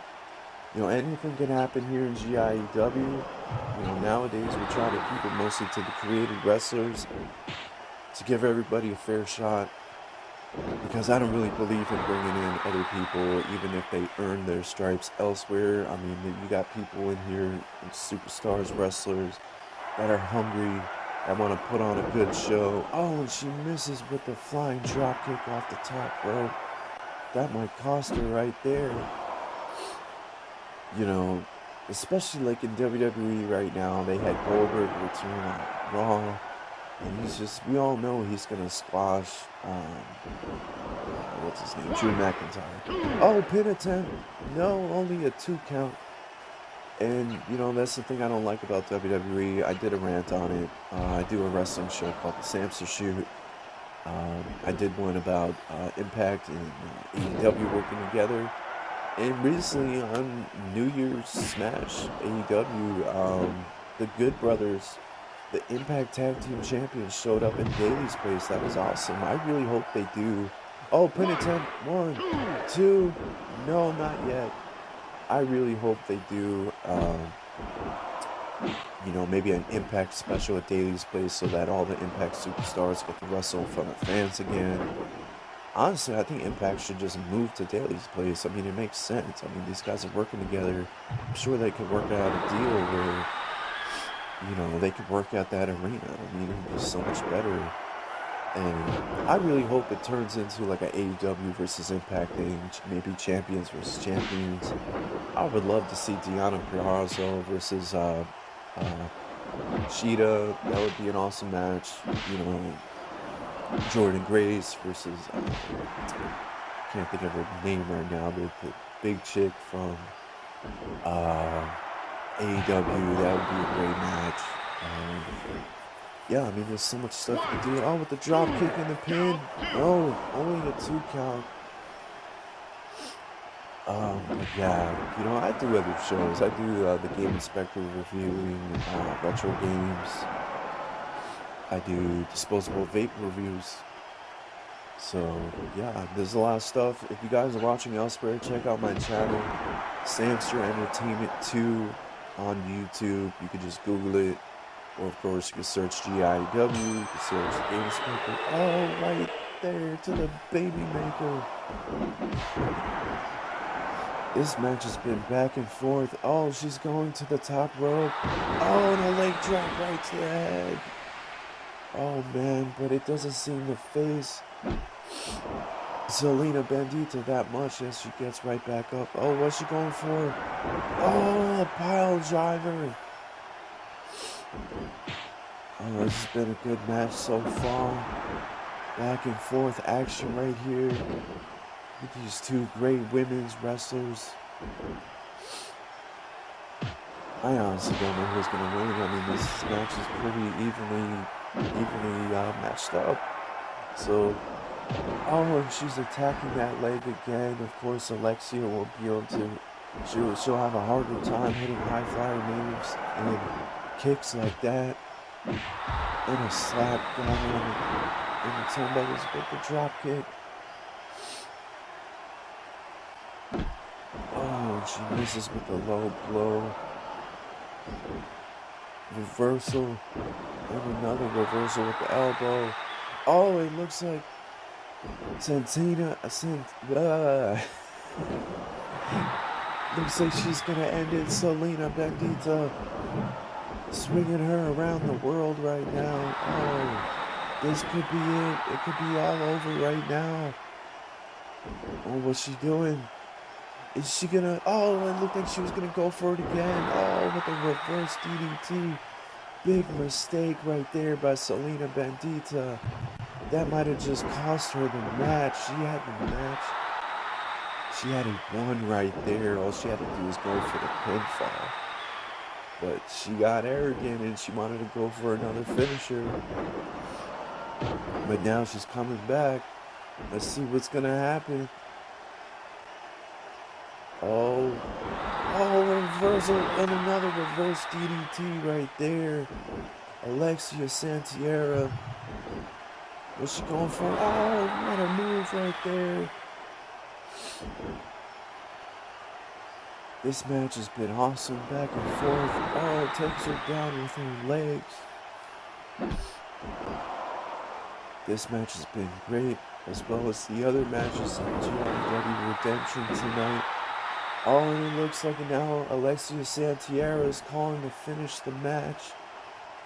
[SPEAKER 2] anything can happen here in GIEW. Nowadays we try to keep it mostly to the created wrestlers to give everybody a fair shot. Because I don't really believe in bringing in other people, even if they earn their stripes elsewhere. I mean, you got people in here, superstars, wrestlers, that are hungry, that want to put on a good show. Oh, and she misses with the flying drop kick off the top rope. That might cost her right there. Especially like in WWE right now, they had Goldberg return on Raw. And we all know he's going to squash, what's his name, Drew McIntyre. Oh, pin attempt. No, only a 2 count. And, that's the thing I don't like about WWE. I did a rant on it. I do a wrestling show called The Samson Shoot. I did one about Impact and AEW working together. And recently on New Year's Smash, AEW, the Good Brothers, the Impact Tag Team Champions, showed up in Bayley's place. That was awesome. I really hope they do. Oh, pin attempt. 1, 2. No, not yet. I really hope they do, maybe an Impact special at Daly's place so that all the Impact superstars get to wrestle in front of fans again. Honestly, I think Impact should just move to Daly's place. I mean, it makes sense. I mean, these guys are working together. I'm sure they could work out a deal where you know, they could work at that arena. I mean, it would be so much better. And I really hope it turns into like a AEW versus Impact thing, maybe champions versus champions. I would love to see Deonna Purrazzo versus Sheeta. That would be an awesome match. You know, Jordan Grace versus can't think of her name right now, but the big chick from uh, AEW. That would be a great match. Um, yeah, I mean, there's so much stuff you can do. Oh, with the drop kick and the pin. No, only a 2 count. But yeah, you know, I do other shows. I do the Game Inspector reviewing retro games. I do disposable vape reviews. So yeah, there's a lot of stuff. If you guys are watching elsewhere, check out my channel, Samster Entertainment 2 on YouTube. You can just Google it. Or of course you can search GIEW, you can search Game Inspector. Oh, right there to the baby maker. This match has been back and forth. Oh, she's going to the top rope. Oh, and a leg drop right to the head. Oh man, but it doesn't seem to phase Zelina Bandita that much as she gets right back up. Oh, what's she going for? Oh, a pile driver. Oh, this has been a good match so far. Back and forth action right here with these two great women's wrestlers. I honestly don't know who's going to win. I mean, this match is pretty evenly matched up. So, oh, and she's attacking that leg again. Of course, Alexia won't be able to. She'll have a harder time hitting high flyer moves and kicks like that. And a slap down in the turnbuckles with the drop kick. Oh, and she misses with the low blow. Reversal. And another reversal with the elbow. Oh, it looks like looks like she's gonna end it. Zelina Bandita swinging her around the world right now. Oh, this could be it. It could be all over right now. Oh, what's she doing? Is she gonna... Oh, it looked like she was gonna go for it again. Oh, with a reverse DDT. Big mistake right there by Zelina Bandita. That might have just cost her the match. She had the match. She had it won right there. All she had to do was go for the pinfall. But she got arrogant and she wanted to go for another finisher. But now she's coming back. Let's see what's gonna happen. Oh, reversal and another reverse DDT right there. Alexia Santiera. What's she going for? Oh, what a move right there. This match has been awesome, back and forth. Oh, takes her down with her legs. This match has been great, as well as the other matches in GIEW Redemption tonight. Oh, and it looks like now Alexia Santiera is calling to finish the match.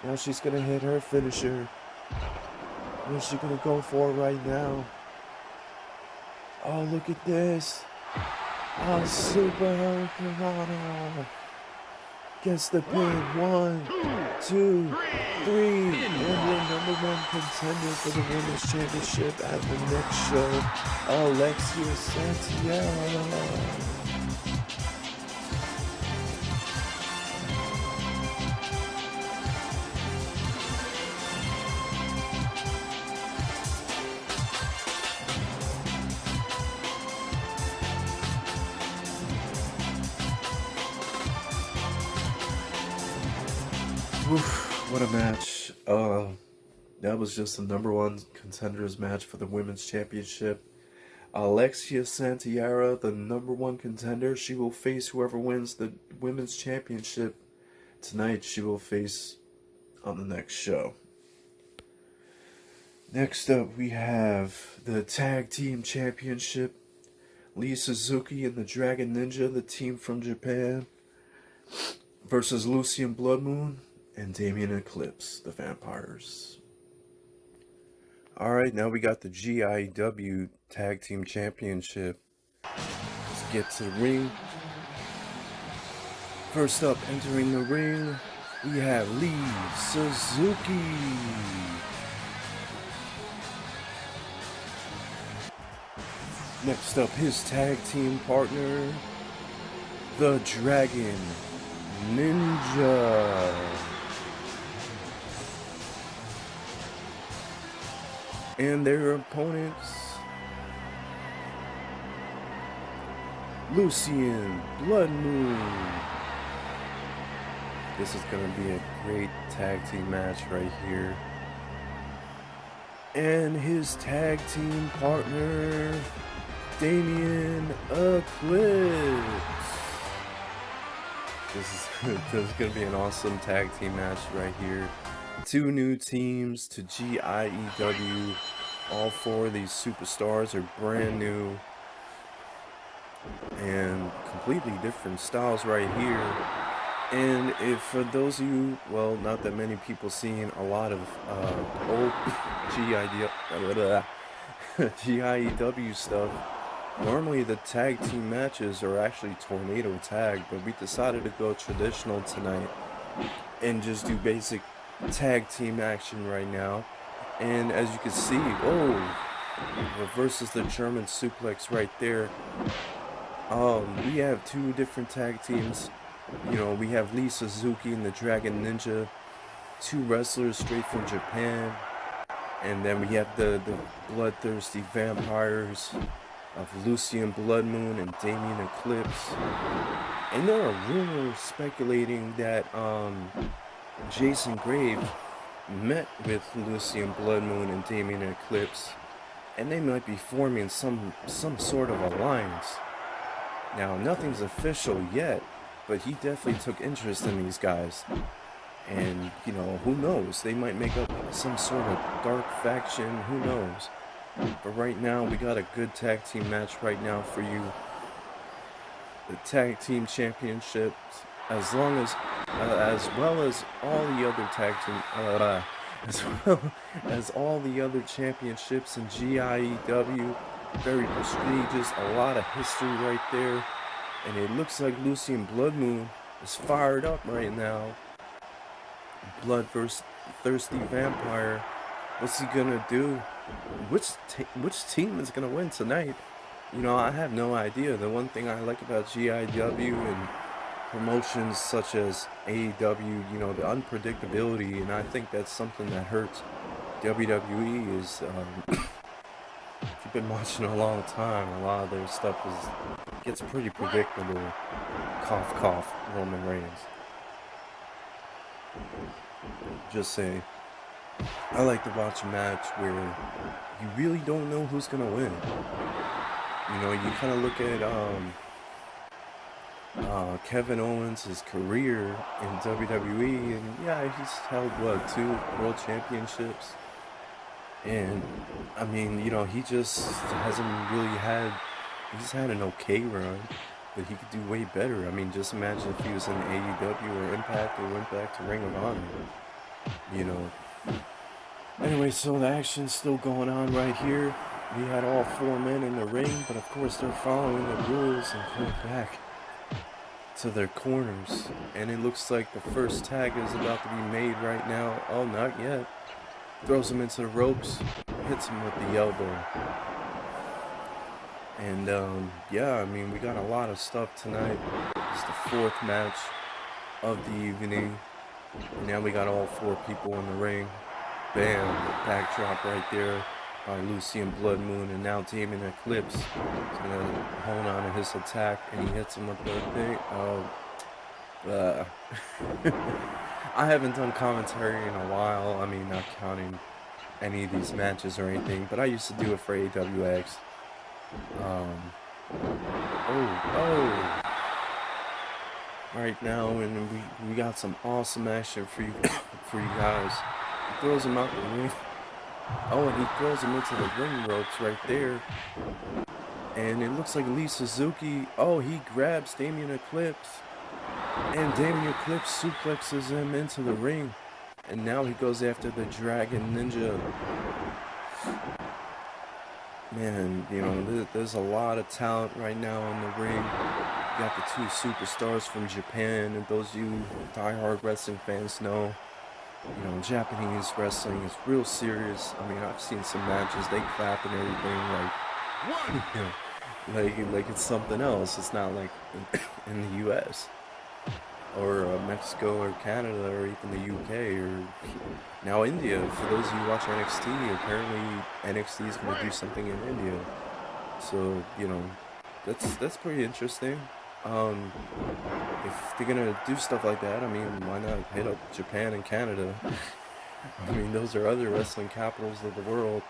[SPEAKER 2] Now she's going to hit her finisher. What's she going to go for right now? Oh, look at this. Oh, Super Hurricanrana gets the pin. 1, 2, 3. And your number one contender for the Women's Championship at the next show, Alexia Santiera. Oof, what a match. That was just the number one contenders match for the Women's Championship. Alexia Santiera, the number one contender. She will face whoever wins the Women's Championship tonight. She will face on the next show. Next up, we have the Tag Team Championship. Lee Suzuki and the Dragon Ninja, the team from Japan, versus Lucy and Blood Moon and Damien Eclipse, the Vampires. Alright, now we got the GIEW Tag Team Championship. Let's get to the ring. First up, entering the ring, we have Lee Suzuki. Next up, his tag team partner, the Dragon Ninja. And their opponents, Lucien Blood Moon. This is going to be a great tag team match right here. And his tag team partner, Damien Eclipse. This is going to be an awesome tag team match right here. Two new teams to GIEW. All four of these superstars are brand new and completely different styles right here. And if for those of you, well, not that many people seeing a lot of old GIEW stuff, normally the tag team matches are actually tornado tag, but we decided to go traditional tonight and just do basic tag team action right now. And as you can see, reverses the German suplex right there. We have two different tag teams. You know, we have Lee Suzuki and the Dragon Ninja, two wrestlers straight from Japan. And then we have the bloodthirsty vampires of Lucien Blood Moon and Damien Eclipse. And there are rumors speculating that Jason Graves met with Lucien Blood Moon and Damien Eclipse, and they might be forming some sort of alliance. Now, nothing's official yet, but he definitely took interest in these guys. And, you know, who knows? They might make up some sort of dark faction, who knows? But right now, we got a good tag team match right now for you. The tag team championships, as well as all the other tag team, as well as all the other championships in GIEW. Very prestigious, a lot of history right there. And it looks like Lucien Blood Moon is fired up right now. Bloodthirsty vampire. What's he gonna do? Which team is gonna win tonight? You know, I have no idea. The one thing I like about GIW and promotions such as AEW, you know, the unpredictability, and I think that's something that hurts WWE is, if you've been watching a long time, a lot of their stuff gets pretty predictable. Cough, cough, Roman Reigns. Just saying. I like to watch a match where you really don't know who's gonna win. You know, you kind of look at Kevin Owens' career in WWE, and yeah, he's held 2 world championships. And I mean, you know, he just hasn't really had. He's had an okay run, but he could do way better. I mean, just imagine if he was in AEW or Impact or went back to Ring of Honor. You know. Anyway, so the action's still going on right here. We had all 4 men in the ring, but of course they're following the rules and going back to their corners. And it looks like the first tag is about to be made right now. Oh, not yet. Throws him into the ropes, hits him with the elbow. And yeah, I mean, we got a lot of stuff tonight. It's the 4th match of the evening. And now we got all 4 people in the ring. Bam, backdrop right there by Lucien Blood Moon, and now Damien Eclipse is gonna hold on to his attack, and he hits him with the big. I haven't done commentary in a while. I mean, not counting any of these matches or anything, but I used to do it for AWX. Right now, and we got some awesome action for you guys. He throws him out the ring. Oh, and he throws him into the ring ropes right there. And it looks like Lee Suzuki. Oh, he grabs Damien Eclipse. And Damien Eclipse suplexes him into the ring. And now he goes after the Dragon Ninja. Man, you know, there's a lot of talent right now in the ring. You got the two superstars from Japan, and those you diehard wrestling fans know, you know, Japanese wrestling is real serious. I mean, I've seen some matches, they clap and everything like, you know, like it's something else. It's not like in the U.S. or Mexico or Canada or even the UK or now India. For those of you who watch NXT, apparently NXT is going to do something in India. So, you know, that's pretty interesting. Um, if they're gonna do stuff like that, I mean, why not hit up Japan and Canada? I mean, those are other wrestling capitals of the world.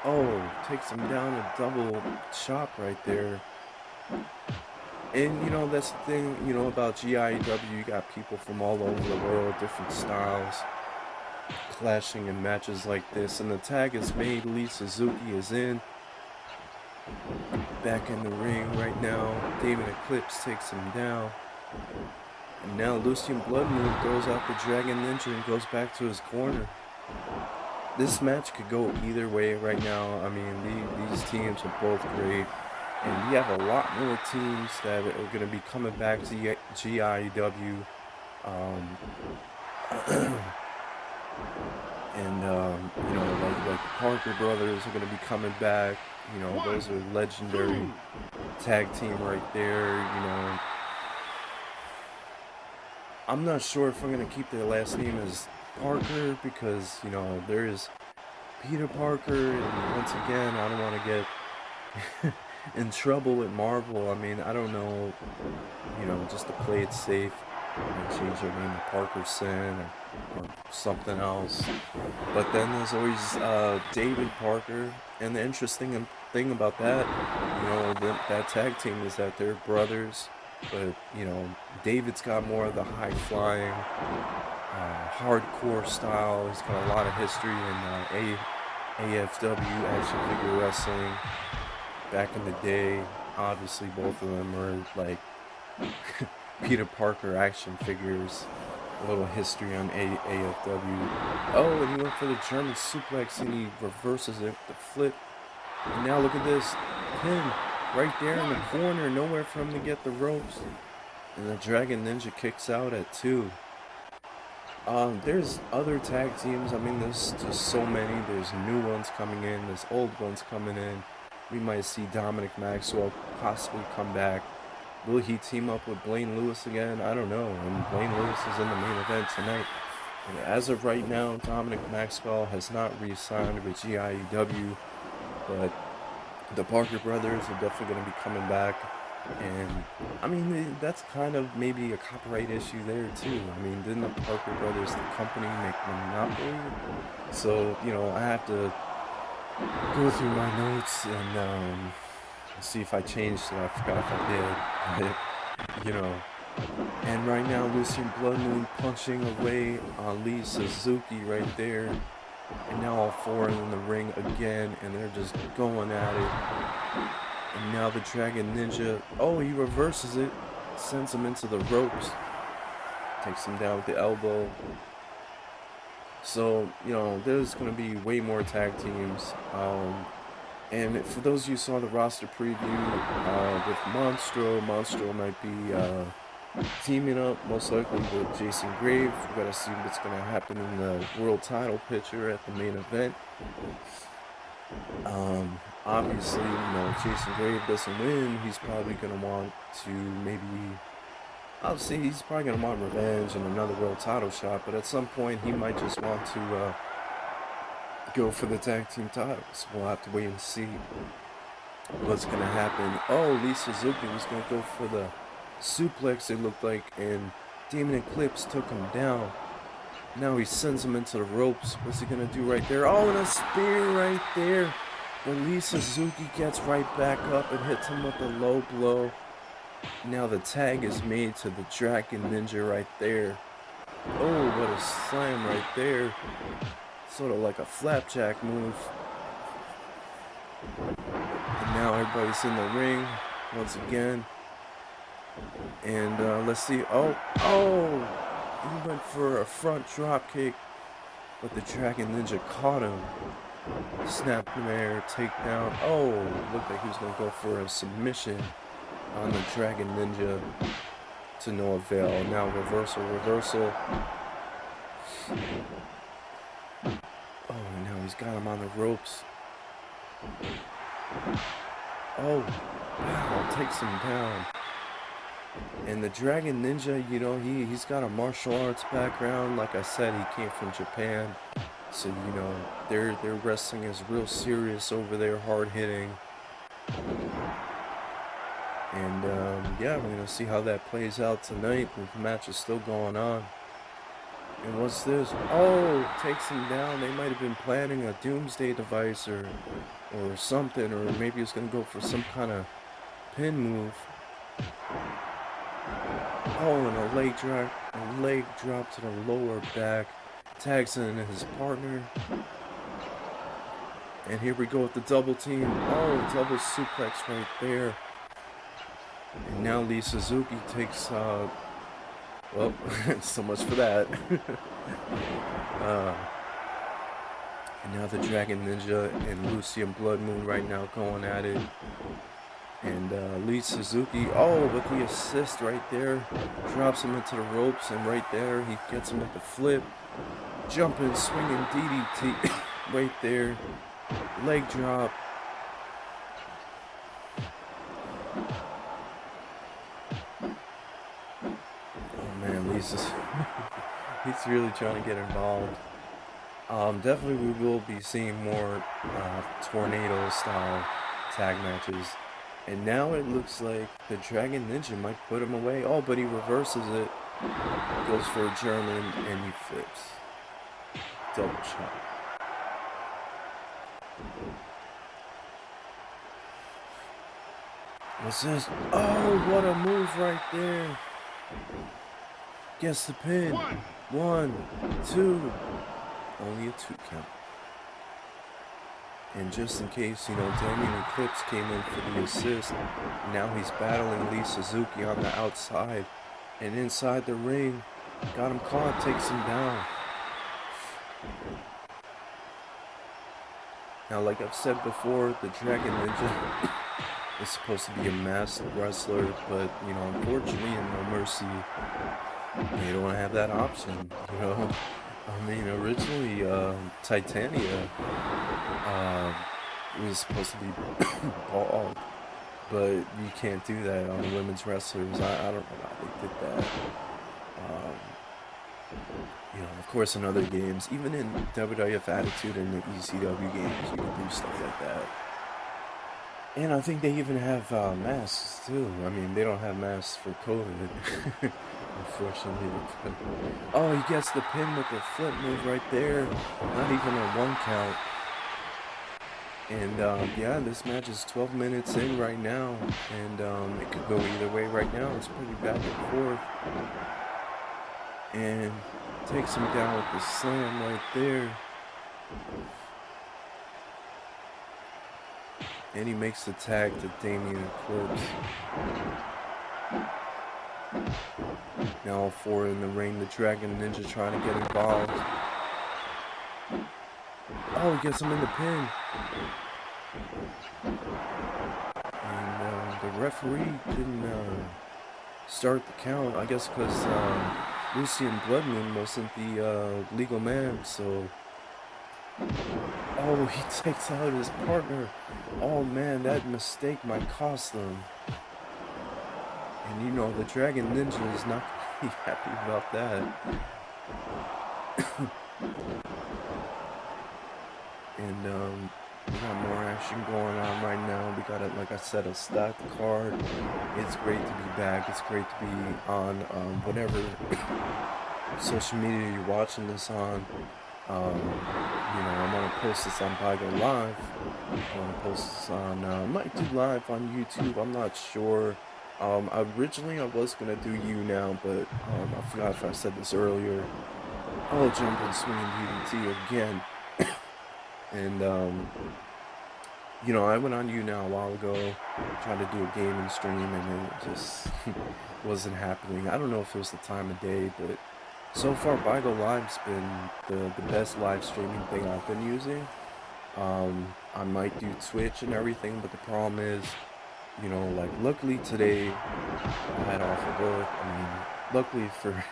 [SPEAKER 2] Oh, takes him down a double chop right there. And, you know, that's the thing, you know, about GIEW. You got people from all over the world, different styles, clashing in matches like this. And the tag is made. Lee Suzuki is in. Back in the ring right now. David Eclipse takes him down. And now Lucian Blood Moon throws out the Dragon Ninja and goes back to his corner. This match could go either way right now. I mean, these teams are both great. And we have a lot more teams that are going to be coming back to GIEW. You know, like the Parker brothers are going to be coming back. You know, those are legendary tag team right there. You know, I'm not sure if I'm going to keep their last name as Parker because, you know, there is Peter Parker. And once again, I don't want to get in trouble with Marvel. I mean, I don't know, you know, just to play it safe and change their name to Parkerson or something else. But then there's always David Parker, and the interesting thing about that, you know, that tag team is that they're brothers, but, you know, David's got more of the high-flying, hardcore style. He's got a lot of history in AFW, action figure wrestling. Back in the day, obviously both of them were like Peter Parker action figures. A little history on AFW. Oh, and he went for the German suplex and he reverses it, the flip. And now look at this pin right there in the corner, nowhere for him to get the ropes. And the Dragon Ninja kicks out at 2. There's other tag teams. I mean, there's just so many. There's new ones coming in. There's old ones coming in. We might see Dominic Maxwell possibly come back. Will he team up with Blaine Lewis again? I don't know. And Blaine Lewis is in the main event tonight. And as of right now, Dominic Maxwell has not re-signed with GIEW. But the Parker brothers are definitely going to be coming back. And, I mean, that's kind of maybe a copyright issue there, too. I mean, didn't the Parker brothers, the company, make Monopoly? So, you know, I have to go through my notes and see if I changed it. I forgot if I did. But, you know. And right now, Lucian Blood Moon punching away on Lee Suzuki right there. And now all four in the ring again, and they're just going at it. And now the Dragon Ninja, oh, he reverses it, sends him into the ropes, takes him down with the elbow. So, you know, there's going to be way more tag teams. And for those of you who saw the roster preview with Monstro might be teaming up most likely with Jason Grave. We got to see what's going to happen in the world title picture at the main event. Obviously, you know, if Jason Grave doesn't win, he's probably going to want to maybe, I'll say he's probably going to want revenge and another world title shot, but at some point he might just want to go for the tag team titles. We'll have to wait and see what's going to happen. Oh, Lee Suzuki was going to go for the suplex, it looked like, and Damon Eclipse took him down. Now he sends him into the ropes. What's he going to do right there? Oh, and a spear right there. But Lee Suzuki gets right back up and hits him with a low blow. Now the tag is made to the Dragon Ninja right there. Oh, what a slam right there. Sort of like a flapjack move. And now everybody's in the ring once again. And let's see. Oh, he went for a front drop kick, but the Dragon Ninja caught him. Snapmare takedown. Oh, looked like he was gonna go for a submission on the Dragon Ninja, to no avail. Now reversal. Oh, and now he's got him on the ropes. Oh, wow, takes him down. And the Dragon Ninja, you know, he's got a martial arts background. Like I said, he came from Japan. So, you know, their wrestling is real serious over there, hard hitting. And yeah, we're gonna see how that plays out tonight. The match is still going on. And what's this? Oh, takes him down. They might have been planning a doomsday device or something, or maybe it's gonna go for some kind of pin move. Oh, and a leg drop to the lower back. Tags in his partner. And here we go with the double team. Oh, double suplex right there. And now Lee Suzuki takes, well, so much for that. And now the Dragon Ninja and Lucian Blood Moon right now going at it. And Lee Suzuki, oh, with the assist right there, drops him into the ropes, and right there he gets him with the flip, jumping, swinging DDT right there, leg drop. Oh man, Lisa's he's really trying to get involved. Definitely we will be seeing more tornado style tag matches. And now it looks like the Dragon Ninja might put him away. Oh, but he reverses it. Goes for a German and he flips. Double shot. What's this? Oh, what a move right there. Gets the pin. 1, 2. Only a 2 count. And just in case, you know, Damien Eclipse came in for the assist, now he's battling Lee Suzuki on the outside. And inside the ring, got him caught, takes him down. Now, like I've said before, the Dragon Ninja is supposed to be a masked wrestler, but, you know, unfortunately in No Mercy, they don't have that option, you know. I mean, originally, Titania was supposed to be bald, but you can't do that on the women's wrestlers. I don't know why they did that. You know, of course, in other games, even in WWF Attitude and the ECW games, you can do stuff like that. And I think they even have masks too. I mean, they don't have masks for COVID. Unfortunately. Oh, he gets the pin with the flip move right there. Not even a 1 count. And yeah, this match is 12 minutes in right now. And it could go either way right now. It's pretty back and forth. And takes him down with the slam right there. And he makes the tag to Damien Eclipse. Now all 4 in the ring, the Dragon Ninja trying to get involved. Oh, he gets him in the pin. And the referee didn't start the count, I guess because Lucian Blood Moon wasn't the legal man, so... Oh, he takes out his partner. Oh man, that mistake might cost them. And you know, the Dragon Ninja is not going to be happy about that. And we got more action going on right now. We got, like I said, a stacked card. It's great to be back. It's great to be on whatever social media you're watching this on. You know, I'm gonna post this on Bigo Live. I'm gonna post this on, might do live on YouTube. I'm not sure. Originally I was gonna do You Now, but I forgot if I said this earlier. Oh, jumping, swinging DDT again. And You know, I went on you now a while ago, trying to do a gaming stream, and it just wasn't happening. I don't know if it was the time of day, but so far, Bigo Live's been the best live streaming thing I've been using. I might do Twitch and everything, but the problem is, you know, like, luckily today I had off of work. I mean, luckily for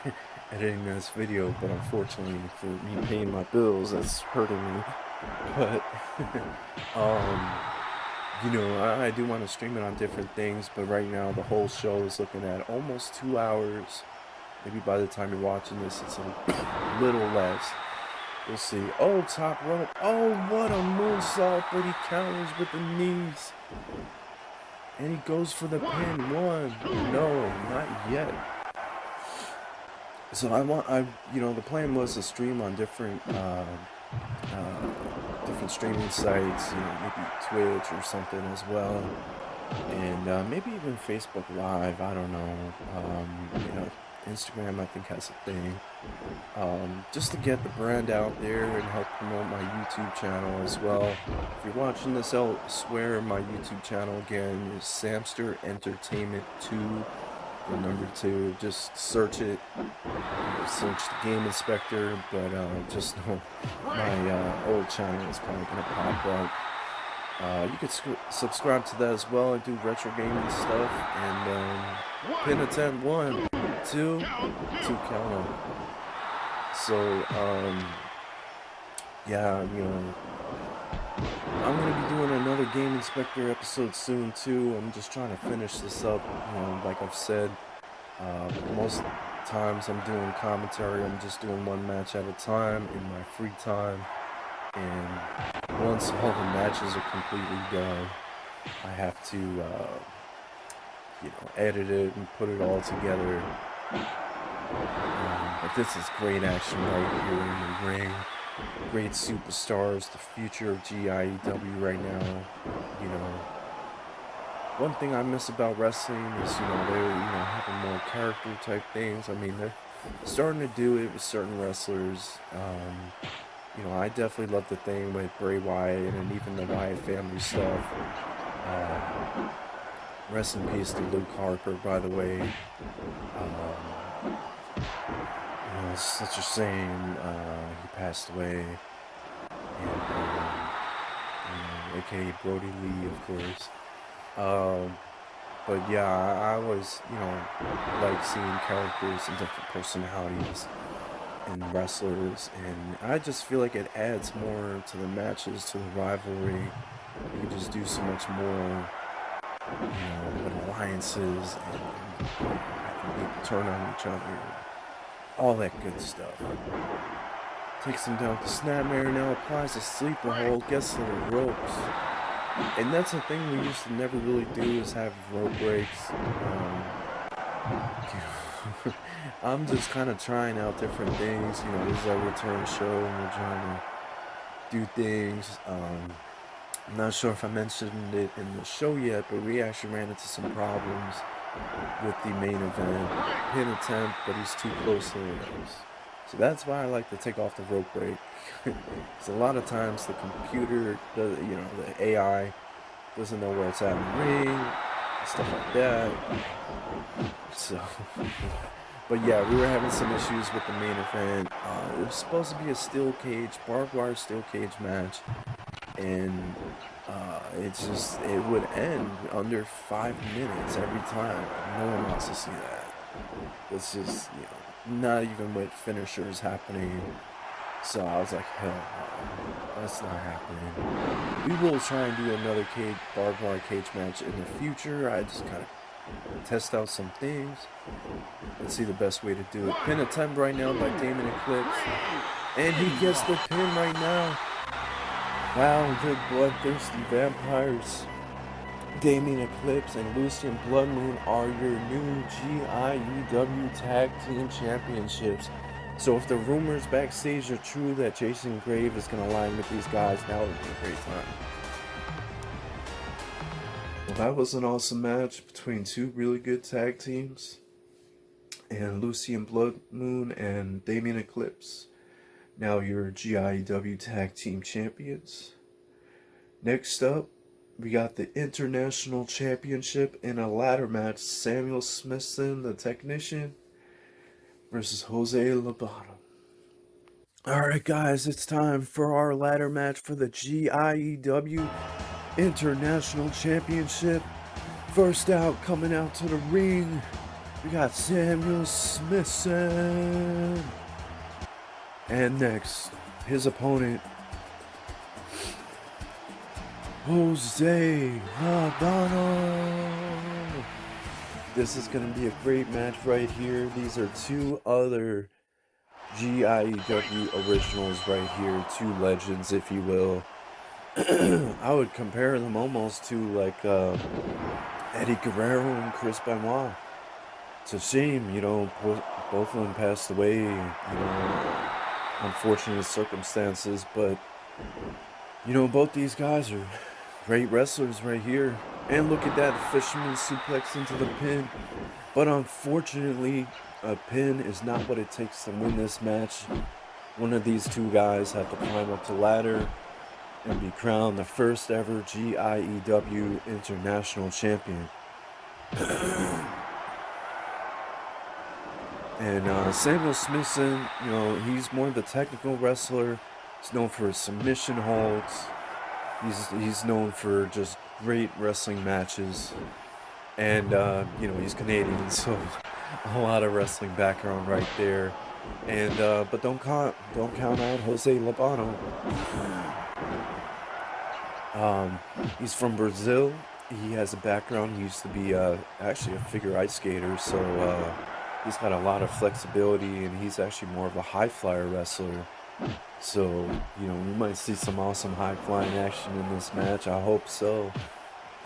[SPEAKER 2] editing this video, but unfortunately for me paying my bills, that's hurting me. But, um, you know, I do want to stream it on different things, but right now the whole show is looking at almost 2 hours. Maybe by the time you're watching this, it's a little less. We'll see. Oh, top rope. Oh, what a moonsault, but he counters with the knees. And he goes for the pin. One. No, not yet. So you know, the plan was to stream on different streaming sites, you know, maybe Twitch or something as well, and maybe even Facebook Live. I don't know. You know, Instagram I think has a thing. Just to get the brand out there and help promote my YouTube channel as well. If you're watching this elsewhere, my YouTube channel again is Samster Entertainment 2. The number 2, just search it. Search the Game Inspector, but just know my old channel is probably gonna pop up. You could subscribe to that as well. I do retro gaming stuff, and pin attempt 1, 2, 2 count. So yeah, you know, I'm gonna be doing another Game Inspector episode soon too. I'm just trying to finish this up. You know, like I've said, most times I'm doing commentary. I'm just doing one match at a time in my free time. And once all the matches are completely done, I have to, you know, edit it and put it all together. But this is great action right here in the ring. Great superstars, the future of GIEW right now. You know, one thing I miss about wrestling is, you know, they're, you know, having more character type things. I mean, they're starting to do it with certain wrestlers. You know, I definitely love the thing with Bray Wyatt and even the Wyatt family stuff. Rest in peace to Luke Harper, by the way. You know, it's such a shame he passed away. And, you know, aka Brody Lee, of course. But yeah, I always, you know, like seeing characters and different personalities and wrestlers, and I just feel like it adds more to the matches, to the rivalry. You can just do so much more, you know, with alliances and having people turn on each other, all that good stuff. Takes him down to Snapmare, now applies a sleeper hold, gets to the ropes. And that's the thing we used to never really do, is have rope breaks. I'm just kind of trying out different things. You know, this is our return show and we're trying to do things. I'm not sure if I mentioned it in the show yet, but we actually ran into some problems with the main event. Pin attempt, but he's too close to the ropes. So that's why I like to take off the rope break. Because a lot of times the computer, you know, the AI doesn't know where it's at in the ring, stuff like that. So, but yeah, we were having some issues with the main event. It was supposed to be a steel cage, barbed wire steel cage match, and it would end under 5 minutes every time. No one wants to see that. It's just, you know, not even with finishers happening. So I was like, hell no, that's not happening. We will try and do another barbed wire cage match in the future. I just kind of test out some things and see the best way to do it. Pin attempt right now by Damon Eclipse. And he gets the pin right now. Wow, the bloodthirsty vampires. Damien Eclipse and Lucian Bloodmoon are your new GIEW Tag Team Championships. So if the rumors backstage are true that Jason Grave is going to line with these guys, now would be a great time. Well, that was an awesome match between two really good tag teams. And Lucian Bloodmoon and Damien Eclipse, now your GIEW Tag Team Champions. Next up, we got the International Championship in a ladder match. Samuel Smithson, the technician, versus Jose Lobato. Alright guys, it's time for our ladder match for the GIEW International Championship. First out, coming out to the ring, we got Samuel Smithson. And next, his opponent, Jose Lobato. This is going to be a great match right here. These are two other GIEW originals right here. Two legends, if you will. I would compare them almost to like Eddie Guerrero and Chris Benoit. It's a shame, you know, both of them passed away, you know, unfortunate circumstances, but, you know, both these guys are great wrestlers right here. And look at that, fisherman suplex into the pin. But unfortunately, a pin is not what it takes to win this match. One of these two guys have to climb up the ladder and be crowned the first ever GIEW International Champion. And Samuel Smithson, you know, he's more the technical wrestler. He's known for his submission holds. He's known for just great wrestling matches. And, you know, he's Canadian, so a lot of wrestling background right there. And, but don't count out Jose Lobato. He's from Brazil. He has a background. He used to be actually a figure ice skater, so he's got a lot of flexibility, and he's actually more of a high flyer wrestler. So, you know, we might see some awesome high flying action in this match. I hope so.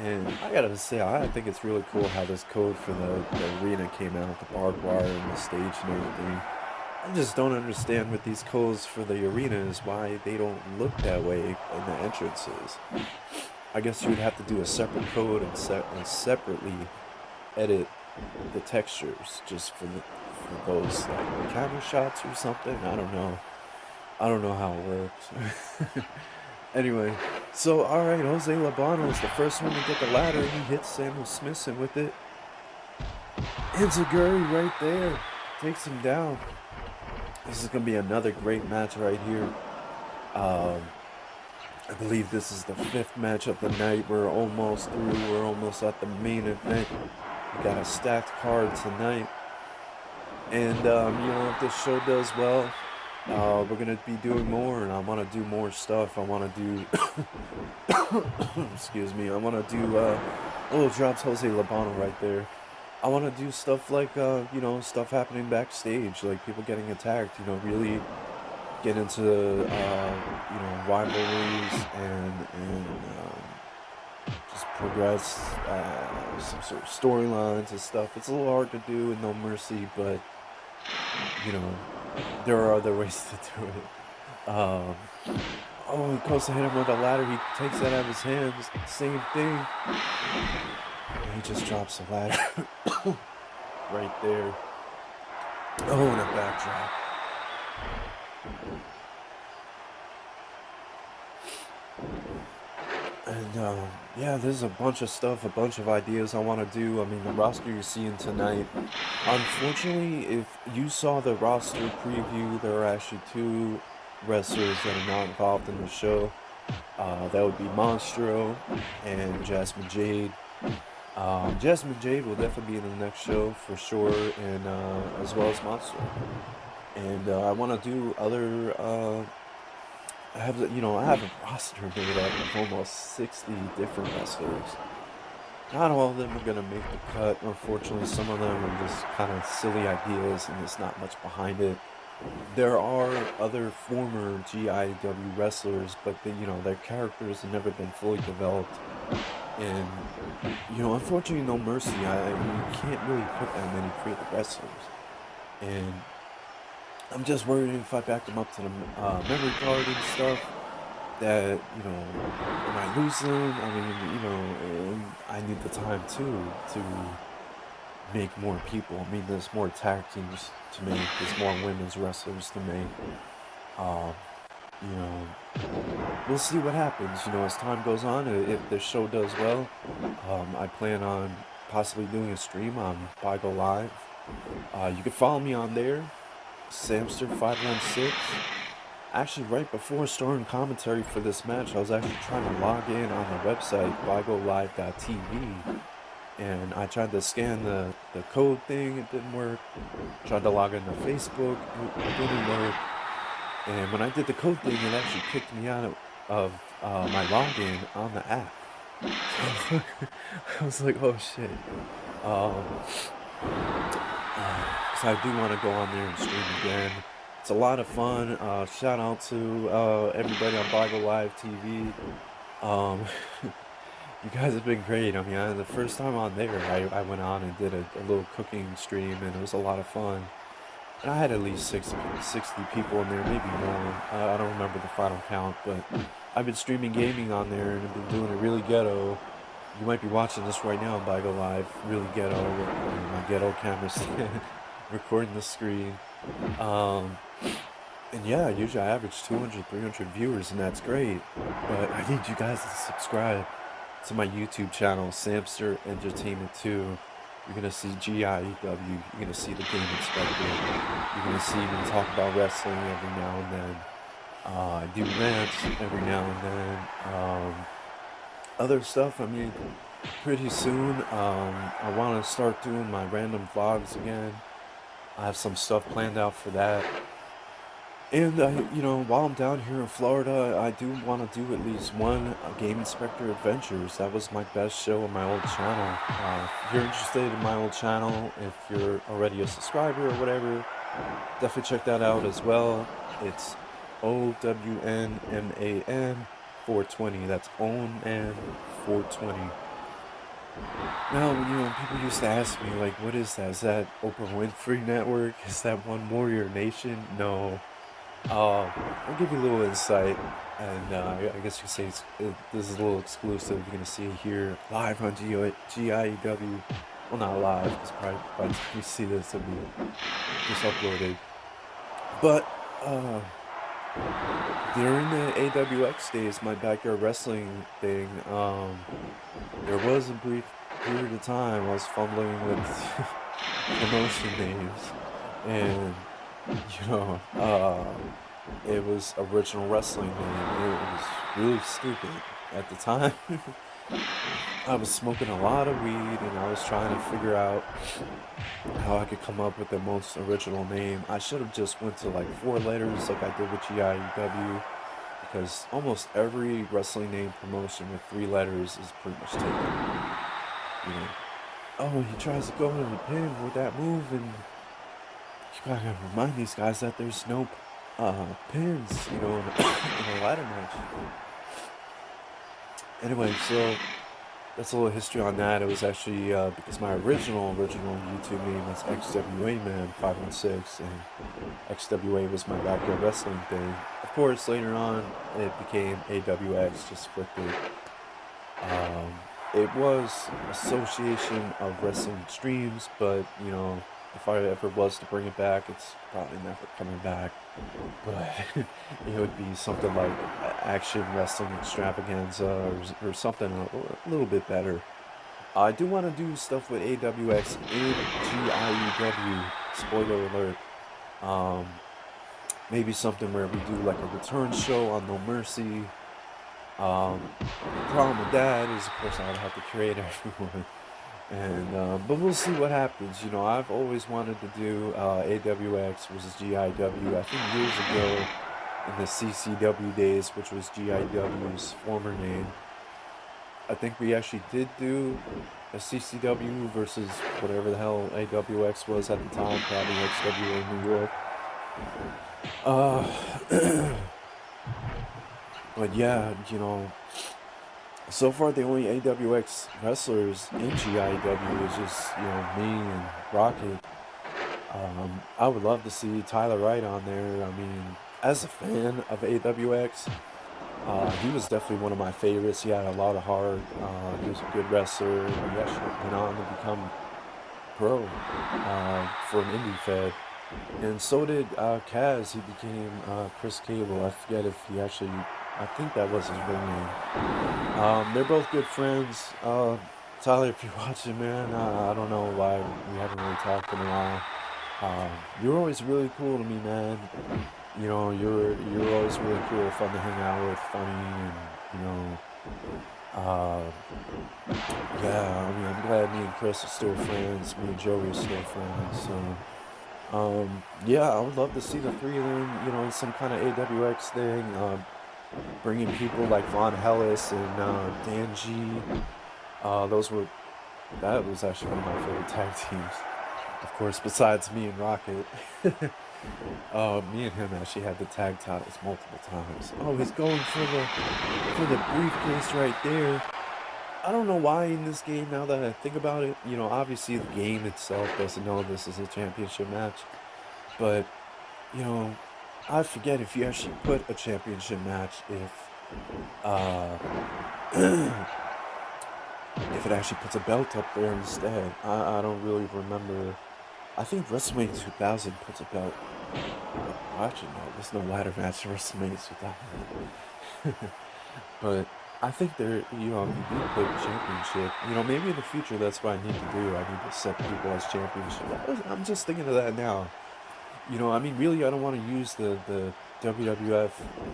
[SPEAKER 2] And I gotta say, I think it's really cool how this code for the arena came out, the barbed wire and the stage and everything. I just don't understand with these codes for the arenas why they don't look that way in the entrances. I guess you would have to do a separate code and separately edit the textures just for those like camera shots or something. I don't know how it works. Anyway, so alright, Jose Lobato is the first one to get the ladder. He hits Samuel Smithson with it. Enziguri right there takes him down. This is going to be another great match right here. I believe this is the 5th match of the night. We're almost through. We're almost at the main event. We got a stacked card tonight. And, you know, if this show does well, we're going to be doing more. And I want to do more stuff. I want to do... excuse me. I want to do... drops Jose Lobato right there. I want to do stuff like, you know, stuff happening backstage, like people getting attacked, you know, really get into, you know, rivalries and just progress some sort of storylines and stuff. It's a little hard to do in No Mercy, but, you know, there are other ways to do it. Oh, he goes to hit him with a ladder. He takes that out of his hands. Same thing. And he just drops the ladder right there. Oh, and a backdrop. And yeah, there's a bunch of stuff, a bunch of ideas I want to do. I mean, the roster you're seeing tonight. Unfortunately, if you saw the roster preview, there are actually 2 wrestlers that are not involved in the show. That would be Monstro and Jasmine Jade. Jasmine Jade will definitely be in the next show for sure, and as well as Monstro. And I want to do other. I have a roster made up of almost 60 different wrestlers. Not all of them are gonna make the cut. Unfortunately, some of them are just kind of silly ideas, and there's not much behind it. There are other former GIW wrestlers, but their characters have never been fully developed. And unfortunately, No Mercy, you can't really put that many creative wrestlers. And I'm just worried if I back them up to the memory card and stuff, that, am I lose them? I mean, I need the time too to make more people. I mean, there's more tag teams to make, there's more women's wrestlers to make. you know, we'll see what happens, you know, as time goes on. If the show does well, I plan on possibly doing a stream on Bigo Live. You can follow me on there, Samster516. Actually, right before starting commentary for this match, I was actually trying to log in on the website, bigolive.tv, and I tried to scan the code thing, it didn't work. Tried to log into Facebook, it didn't work. And when I did the code thing, it actually kicked me out of my login on the app. I was like, oh shit. Because I do want to go on there and stream again. It's a lot of fun. Shout out to everybody on Bigo Live TV. You guys have been great. I mean, the first time on there, I went on and did a little cooking stream, and it was a lot of fun. And I had at least 60 people in there, maybe more. I don't remember the final count, but I've been streaming gaming on there, and I've been doing it really ghetto. You might be watching this right now on Bigo Live, really ghetto, with my ghetto camera stand, recording the screen. And yeah, usually I average 200, 300 viewers, and that's great. But I need you guys to subscribe to my YouTube channel, Samster Entertainment 2. You're going to see GIEW, you're going to see the Game Inspector, you're going to see me talk about wrestling every now and then. I do rants every now and then. Other stuff, I mean, pretty soon, I want to start doing my random vlogs again. I have some stuff planned out for that. And, you know, while I'm down here in Florida, I do want to do at least one Game Inspector Adventures. That was my best show on my old channel. If you're interested in my old channel, if you're already a subscriber or whatever, definitely check that out as well. It's OWNMAN 420. That's OWNMAN 420. Now, you know, people used to ask me, like, what is that? Is that Oprah Winfrey Network? Is that One Warrior Nation? No. I'll give you a little insight, and I guess you could say this is a little exclusive. You're going to see it here live on GIEW. Well, not live, because probably by the time you see this, it'll be just uploaded. But during the AWX days, my backyard wrestling thing, there was a brief period of time I was fumbling with promotion names, and you know, it was original wrestling name. It was really stupid at the time. I was smoking a lot of weed, and I was trying to figure out how I could come up with the most original name. I should have just went to like 4 letters like I did with GIEW, because almost every wrestling name promotion with 3 letters is pretty much taken. You know, oh, he tries to go into the pin with that move, and you gotta remind these guys that there's no pins, you know, in a ladder match. Anyway, so that's a little history on that. It was actually because my original YouTube name was XWA Man 516, and XWA was my backyard wrestling thing. Of course, later on it became AWX, just flipped it. It was Association of Wrestling Streams, but you know, if I ever was to bring it back, it's probably never coming back. But it would be something like Action Wrestling Extravaganza, or something a little bit better. I do want to do stuff with AWX and GIEW. Spoiler alert. Maybe something where we do like a return show on No Mercy. The problem with that is, of course, I would have to create everyone. And but we'll see what happens. You know, I've always wanted to do AWX versus GIW. I think years ago, in the CCW days, which was GIW's former name, I think we actually did do a CCW versus whatever the hell AWX was at the time, probably XWA New York. But yeah, you know, so far the only AWX wrestlers in GIW is just, you know, me and Rocket. I would love to see Tyler Wright on there. I mean, as a fan of AWX, he was definitely one of my favorites. He had a lot of heart. He was a good wrestler. He actually went on to become pro for an indie fed. And so did Kaz. He became Chris Cable. I forget if he actually. I think that was his real name. They're both good friends. Tyler, if you're watching, man, I don't know why we haven't really talked in a while. You're always really cool to me, man. You know, you're always really cool, fun to hang out with, funny, and you know, uh, yeah. I mean, I'm glad me and Chris are still friends. Me and Joey are still friends. So, yeah, I would love to see the three of them, you know, in some kind of AWX thing. Bringing people like Von Hellis and Dan G. Those were that was actually one of my favorite tag teams. Of course, besides me and Rocket. Me and him actually had the tag titles multiple times. Oh, he's going for the briefcase right there. I don't know why in this game, now that I think about it, you know, obviously the game itself doesn't know this is a championship match, but you know, I forget if you actually put a championship match uh if it actually puts a belt up there instead. I don't really remember. I think WrestleMania 2000 puts a belt. Well, actually, no, there's no ladder match in WrestleMania 2000. But I think there, you know, if you do put championship, you know, maybe in the future that's what I need to do. I need to set people as championship. I'm just thinking of that now. You know, I mean, really, I don't want to use the WWF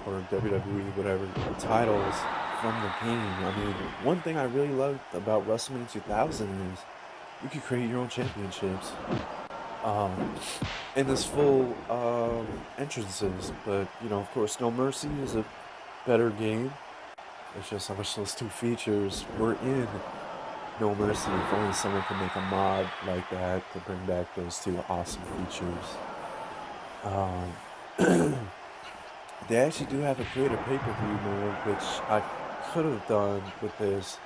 [SPEAKER 2] or WWE, whatever, titles from the game. I mean, one thing I really loved about WrestleMania 2000 is you could create your own championships. Um, and there's full entrances, but, you know, of course, No Mercy is a better game. It's just I wish those two features were in No Mercy. If only someone could make a mod like that to bring back those two awesome features. They actually do have a creator pay-per-view mode, which I could have done with this.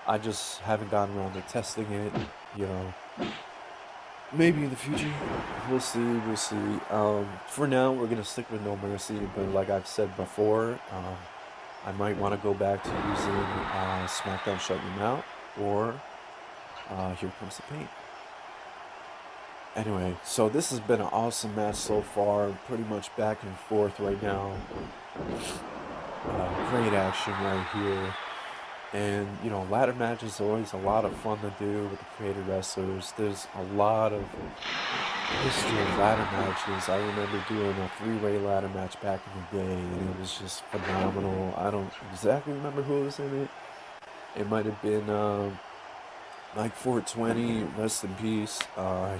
[SPEAKER 2] I just haven't gotten around to testing it, you know. Maybe in the future. We'll see, we'll see. For now, we're going to stick with No Mercy, but like I've said before, I might want to go back to using SmackDown Shut Your Mouth or Here Comes the Pain. Anyway, so this has been an awesome match so far. Pretty much back and forth right now. Great action right here. And, you know, ladder matches are always a lot of fun to do with the created wrestlers. There's a lot of history of ladder matches. I remember doing a three-way ladder match back in the day, and it was just phenomenal. I don't exactly remember who was in it. It might have been Mike 420, rest in peace.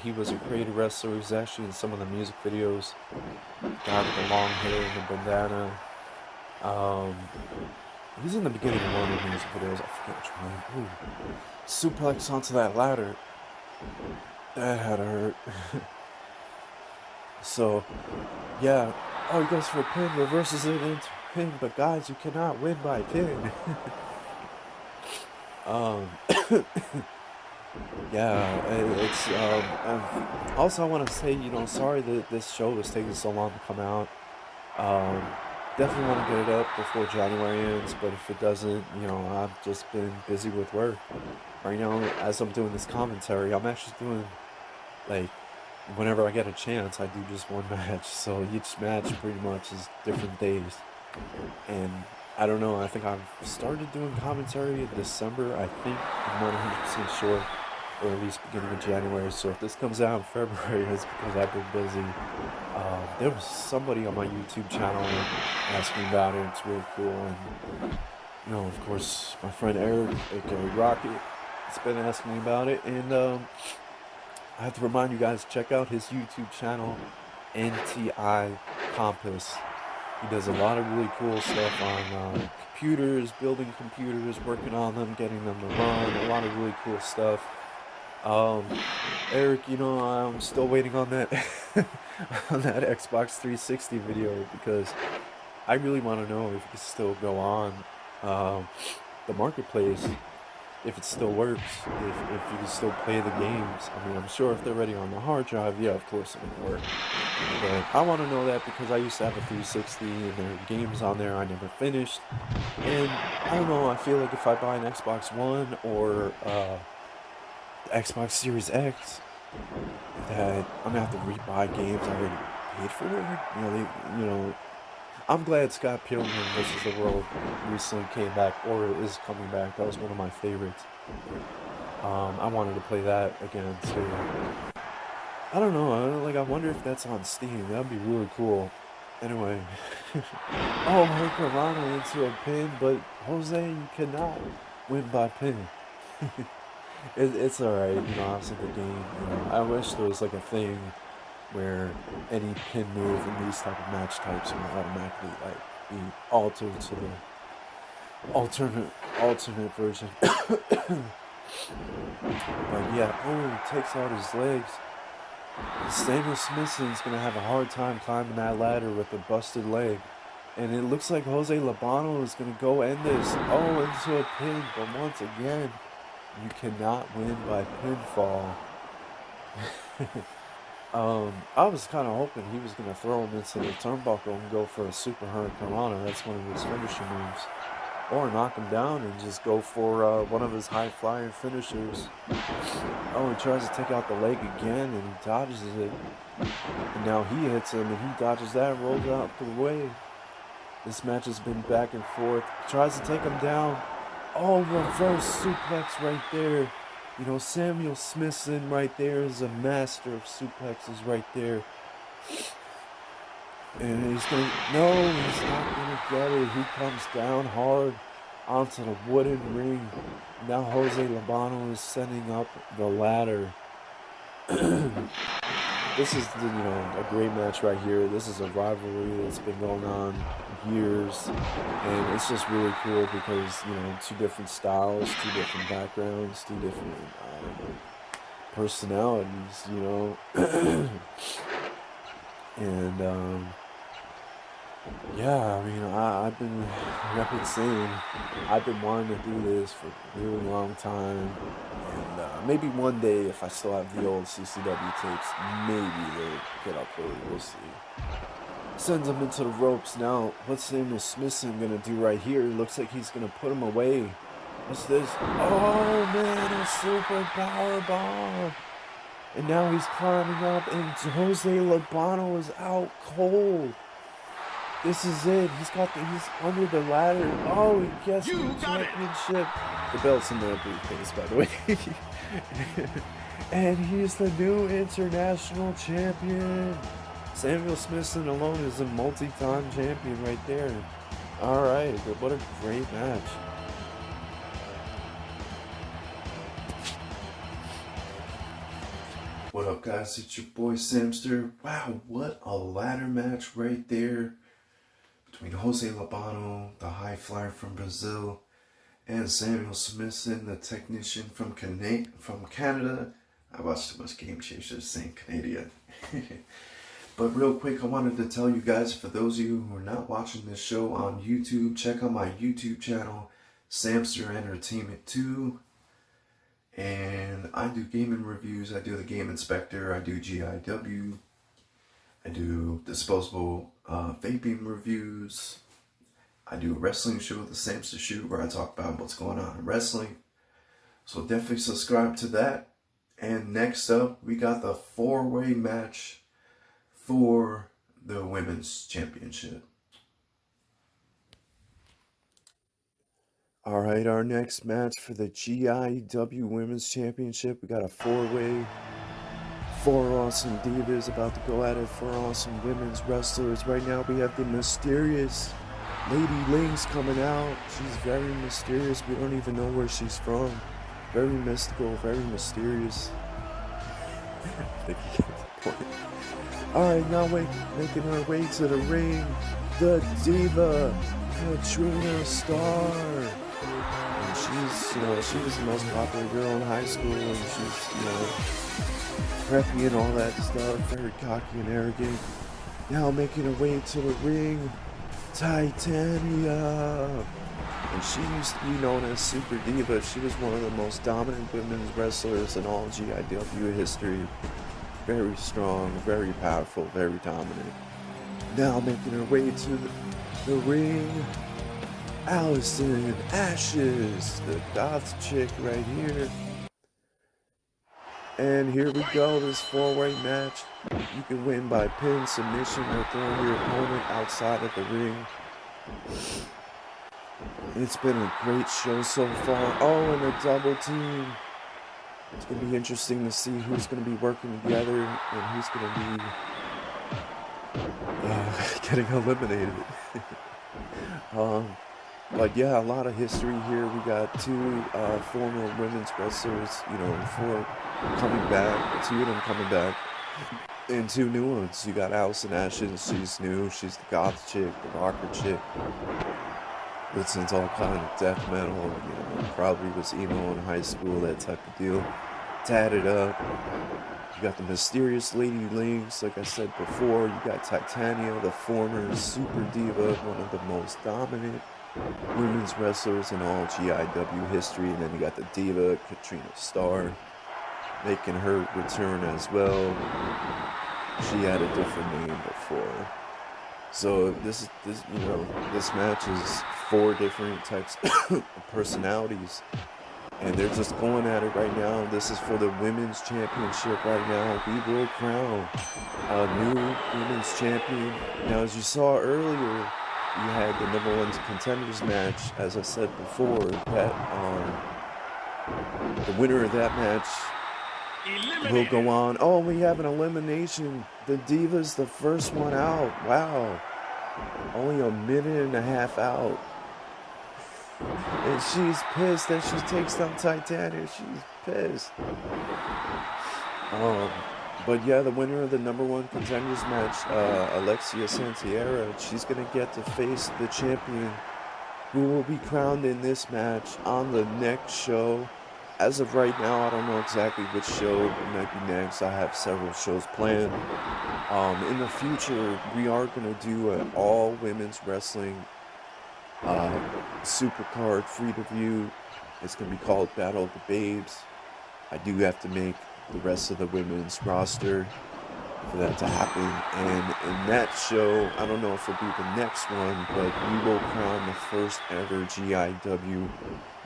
[SPEAKER 2] He was a creative wrestler. He was actually in some of the music videos. Guy with the long hair and the bandana. He's in the beginning of one of the music videos. I forget which one. Ooh. Suplex onto that ladder. That had to hurt. So, yeah. Oh, he goes for a pin, reverses it into a pin. But guys, you cannot win by pin. Yeah, it's also I want to say, you know, sorry that this show is taking so long to come out. Um, Definitely want to get it up before January ends, but if it doesn't, you know, I've just been busy with work. Right now, as I'm doing this commentary, I'm actually doing, like, whenever I get a chance, I do just one match. So each match pretty much is different days. And I don't know, I think I've started doing commentary in December, I think. I'm not 100% sure. Or at least beginning of January. So if this comes out in February, it's because I've been busy. There was somebody on my YouTube channel asking about it. It's really cool. And, you know, of course, my friend Eric, aka Rocket, has been asking me about it. And I have to remind you guys, check out his YouTube channel, NTI Compass. He does a lot of really cool stuff on computers, building computers, working on them, getting them to run, a lot of really cool stuff. Eric, you know, I'm still waiting on that on that Xbox 360 video because I really want to know if it can still go on the marketplace, if it still works, if you can still play the games. I mean, I'm sure if they're ready on the hard drive, yeah, of course it would work. But I want to know that because I used to have a 360 and there are games on there I never finished. And I don't know, I feel like if I buy an Xbox One or Xbox Series X, that I'm gonna have to rebuy games I already paid for. I'm glad Scott Pilgrim versus the World recently came back or is coming back. That was one of my favorites. I wanted to play that again too. I don't know. I wonder if that's on Steam. That'd be really cool. Anyway, oh, Hurricanrana into a pin, but Jose, you cannot win by pin. It's alright, obviously the game, I wish there was like a thing where any pin move in these type of match types would automatically like be altered to the alternate version. But yeah, he takes out his legs. Samuel Smithson's gonna have a hard time climbing that ladder with a busted leg. And it looks like Jose Labano is gonna go end this. Oh, into a pin, but once again, you cannot win by pinfall. I was kind of hoping he was going to throw him into the turnbuckle and go for a Super Hurricanrana. That's one of his finishing moves. Or knock him down and just go for one of his high-flying finishers. Oh, he tries to take out the leg again and he dodges it. And now he hits him and he dodges that and rolls out the way. This match has been back and forth. Tries to take him down. Oh, reverse suplex right there. Samuel Smithson right there is a master of suplexes right there. And he's not gonna get it. He comes down hard onto the wooden ring. Now Jose Labano is setting up the ladder. This is a great match right here. This is a rivalry that's been going on years, and it's just really cool because two different styles, two different backgrounds, two different personalities, and yeah, I've been saying I've been wanting to do this for a really long time, and maybe one day if I still have the old CCW tapes, maybe they'll get uploaded. We'll see. Sends him into the ropes. Now, what's Samuel Smithson gonna do right here? Looks like he's gonna put him away. What's this? Oh man, a super power bomb! And now he's climbing up, and Jose Labano is out cold. This is it. He's under the ladder. Oh, he gets the championship. The belt's in the briefcase, by the way. And he's the new international champion. Samuel Smithson alone is a multi-time champion right there. Alright, what a great match. What up, guys? It's your boy Samster. Wow, what a ladder match right there between Jose Labano, the high flyer from Brazil, and Samuel Smithson, the technician from Canada. I watched too much Game Changers saying Canadian. But real quick, I wanted to tell you guys, for those of you who are not watching this show on YouTube, check out my YouTube channel, Samster Entertainment 2. And I do gaming reviews. I do the Game Inspector. I do GIW. I do disposable vaping reviews. I do a wrestling show, The Samster Shoot, where I talk about what's going on in wrestling. So definitely subscribe to that. And next up, we got the 4-way match for the Women's Championship. Alright, our next match for the GIEW Women's Championship. We got a 4-way. 4 awesome divas about to go at it. 4 awesome women's wrestlers. Right now we have the mysterious Lady Lynx coming out. She's very mysterious. We don't even know where she's from. Very mystical, very mysterious. I think you get the point. Alright, now making her way to the ring, the diva, Katrina Starr. And she was the most popular girl in high school, and she's, preppy and all that stuff, very cocky and arrogant. Now making her way to the ring, Titania. And she used to be known as Super Diva. She was one of the most dominant women's wrestlers in all GIW history. Very strong, very powerful, very dominant. Now making her way to the ring, Allison Ashes, the goth chick right here. And here we go, this four-way match. You can win by pin, submission, or throwing your opponent outside of the ring. It's been a great show so far. Oh, and a double team. It's going to be interesting to see who's going to be working together and who's going to be getting eliminated. But yeah, a lot of history here. We got two former women's wrestlers, four coming back, two of them coming back, and two new ones. You got Allison Ashes, she's new, she's the goth chick, the rocker chick. Listens all kind of death metal, probably was emo in high school, that type of deal. Tatted up. You got the mysterious Lady Lynx, like I said before. You got Titania, the former super diva, one of the most dominant women's wrestlers in all GIW history. And then you got the diva, Katrina Starr, making her return as well. She had a different name before. So this match is four different types of personalities, and they're just going at it right now. This is for the women's championship right now. We will crown a new women's champion. Now, as you saw earlier, you had the number one contenders match. As I said before, that the winner of that match will go on. Oh, we have an elimination. The Diva's the first one out. Wow. Only a minute and a half out. And she's pissed that she takes down Titania. She's pissed. But yeah, the winner of the number one contenders match, Alexia Santillera, she's going to get to face the champion who will be crowned in this match on the next show. As of right now, I don't know exactly which show might be next. I have several shows planned. In the future, we are going to do an all women's wrestling supercard free to view. It's going to be called Battle of the Babes. I do have to make the rest of the women's roster for that to happen. And in that show, I don't know if it'll be the next one, but we will crown the first ever GIW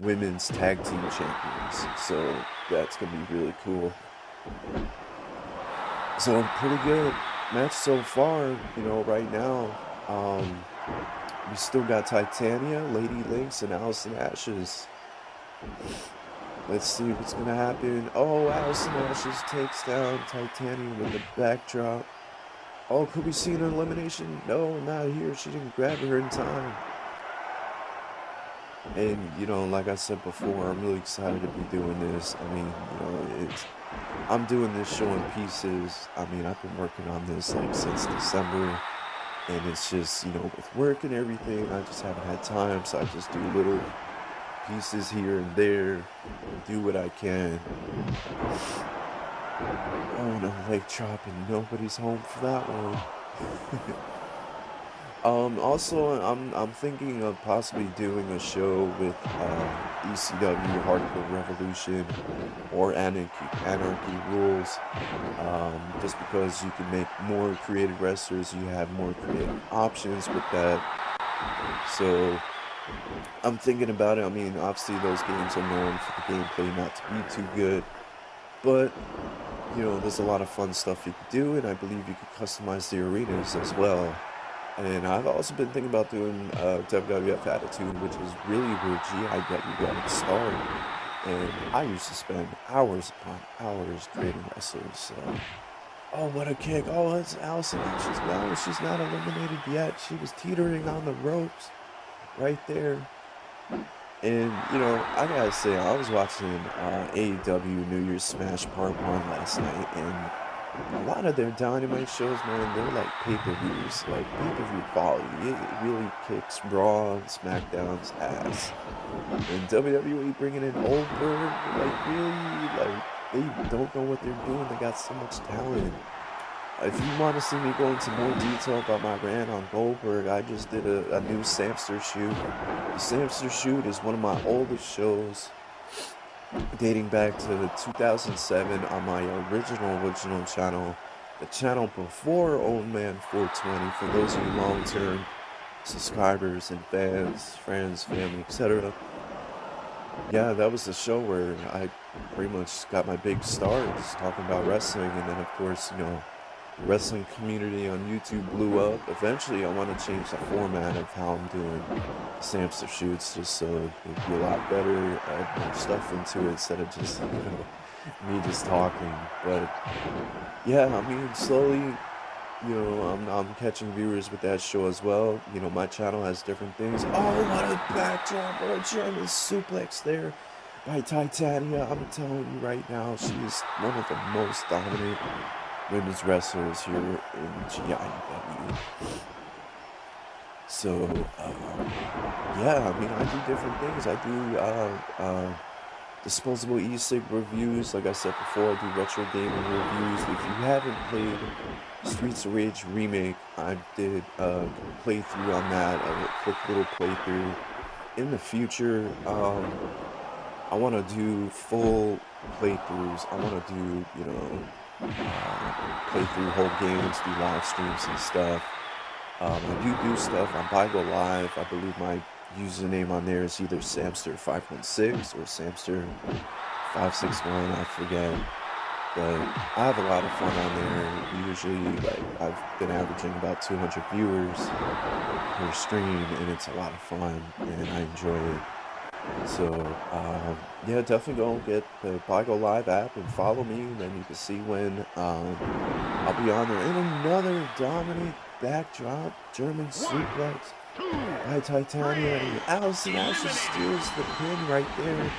[SPEAKER 2] women's tag team champions. So that's going to be really cool. So pretty good match so far, right now. We still got Titania, Lady Lynx, and Allison Ashes. Let's see what's going to happen. Oh, Allison Ashes takes down Titania with the backdrop. Oh, could we see an elimination? No, not here. She didn't grab her in time. And, like I said before, I'm really excited to be doing this. I mean, I'm doing this show in pieces. I mean, I've been working on this, since December. And it's just, with work and everything, I just haven't had time. So I just do little pieces here and there, do what I can. Oh, no, leg chop, and nobody's home for that one. Also, I'm thinking of possibly doing a show with ECW, Hardcore Revolution, or Anarchy Rules, just because you can make more creative wrestlers, you have more creative options with that. So I'm thinking about it. I mean, obviously those games are known for the gameplay not to be too good, but there's a lot of fun stuff you could do, and I believe you could customize the arenas as well. And I've also been thinking about doing WWF Attitude, which is really where GIW got its start. And I used to spend hours upon hours creating wrestlers. So. Oh, what a kick. Oh, it's Allison Ashes. No, she's not eliminated yet. She was teetering on the ropes right there. And, I gotta say, I was watching AEW New Year's Smash Part 1 last night, and a lot of their Dynamite shows, man, they're like pay-per-views, like pay-per-view quality. It really kicks Raw and SmackDown's ass. And WWE bringing in Goldberg, they don't know what they're doing. They got so much talent. If you want to see me go into more detail about my rant on Goldberg, I just did a new Samster shoot. The Samster shoot is one of my oldest shows, dating back to 2007 on my original channel, the channel before Old Man 420, for those of you long-term subscribers and fans, friends, family, etc. Yeah, that was the show where I pretty much got my big starts talking about wrestling, and then of course, you know, the wrestling community on YouTube blew up. Eventually, I want to change the format of how I'm doing Samster shoots, just so it'd be a lot better, add more stuff into it instead of just, you know, me just talking. But yeah, I mean, slowly, you know, I'm catching viewers with that show as well. You know, my channel has different things. Oh, what a backdrop! What a German suplex there by Titania. I'm telling you right now, she is one of the most dominant women's wrestlers here in GIEW. So, yeah, I mean, I do different things. I do disposable e-cig reviews. Like I said before, I do retro gaming reviews. If you haven't played Streets of Rage Remake, I did a playthrough on that, a quick little playthrough. In the future, I want to do full playthroughs. I want to do, you know, play through whole games, do live streams and stuff. I do stuff on Bible Live. I believe my username on there is either Samster516 or Samster561, I forget. But I have a lot of fun on there. Usually, like, I've been averaging about 200 viewers per stream, and it's a lot of fun, and I enjoy it. So, yeah, definitely go get the Bigo Live app and follow me, and then you can see when I'll be on there. And another dominant backdrop German suplex by Titania, and Allison actually steals the pin right there.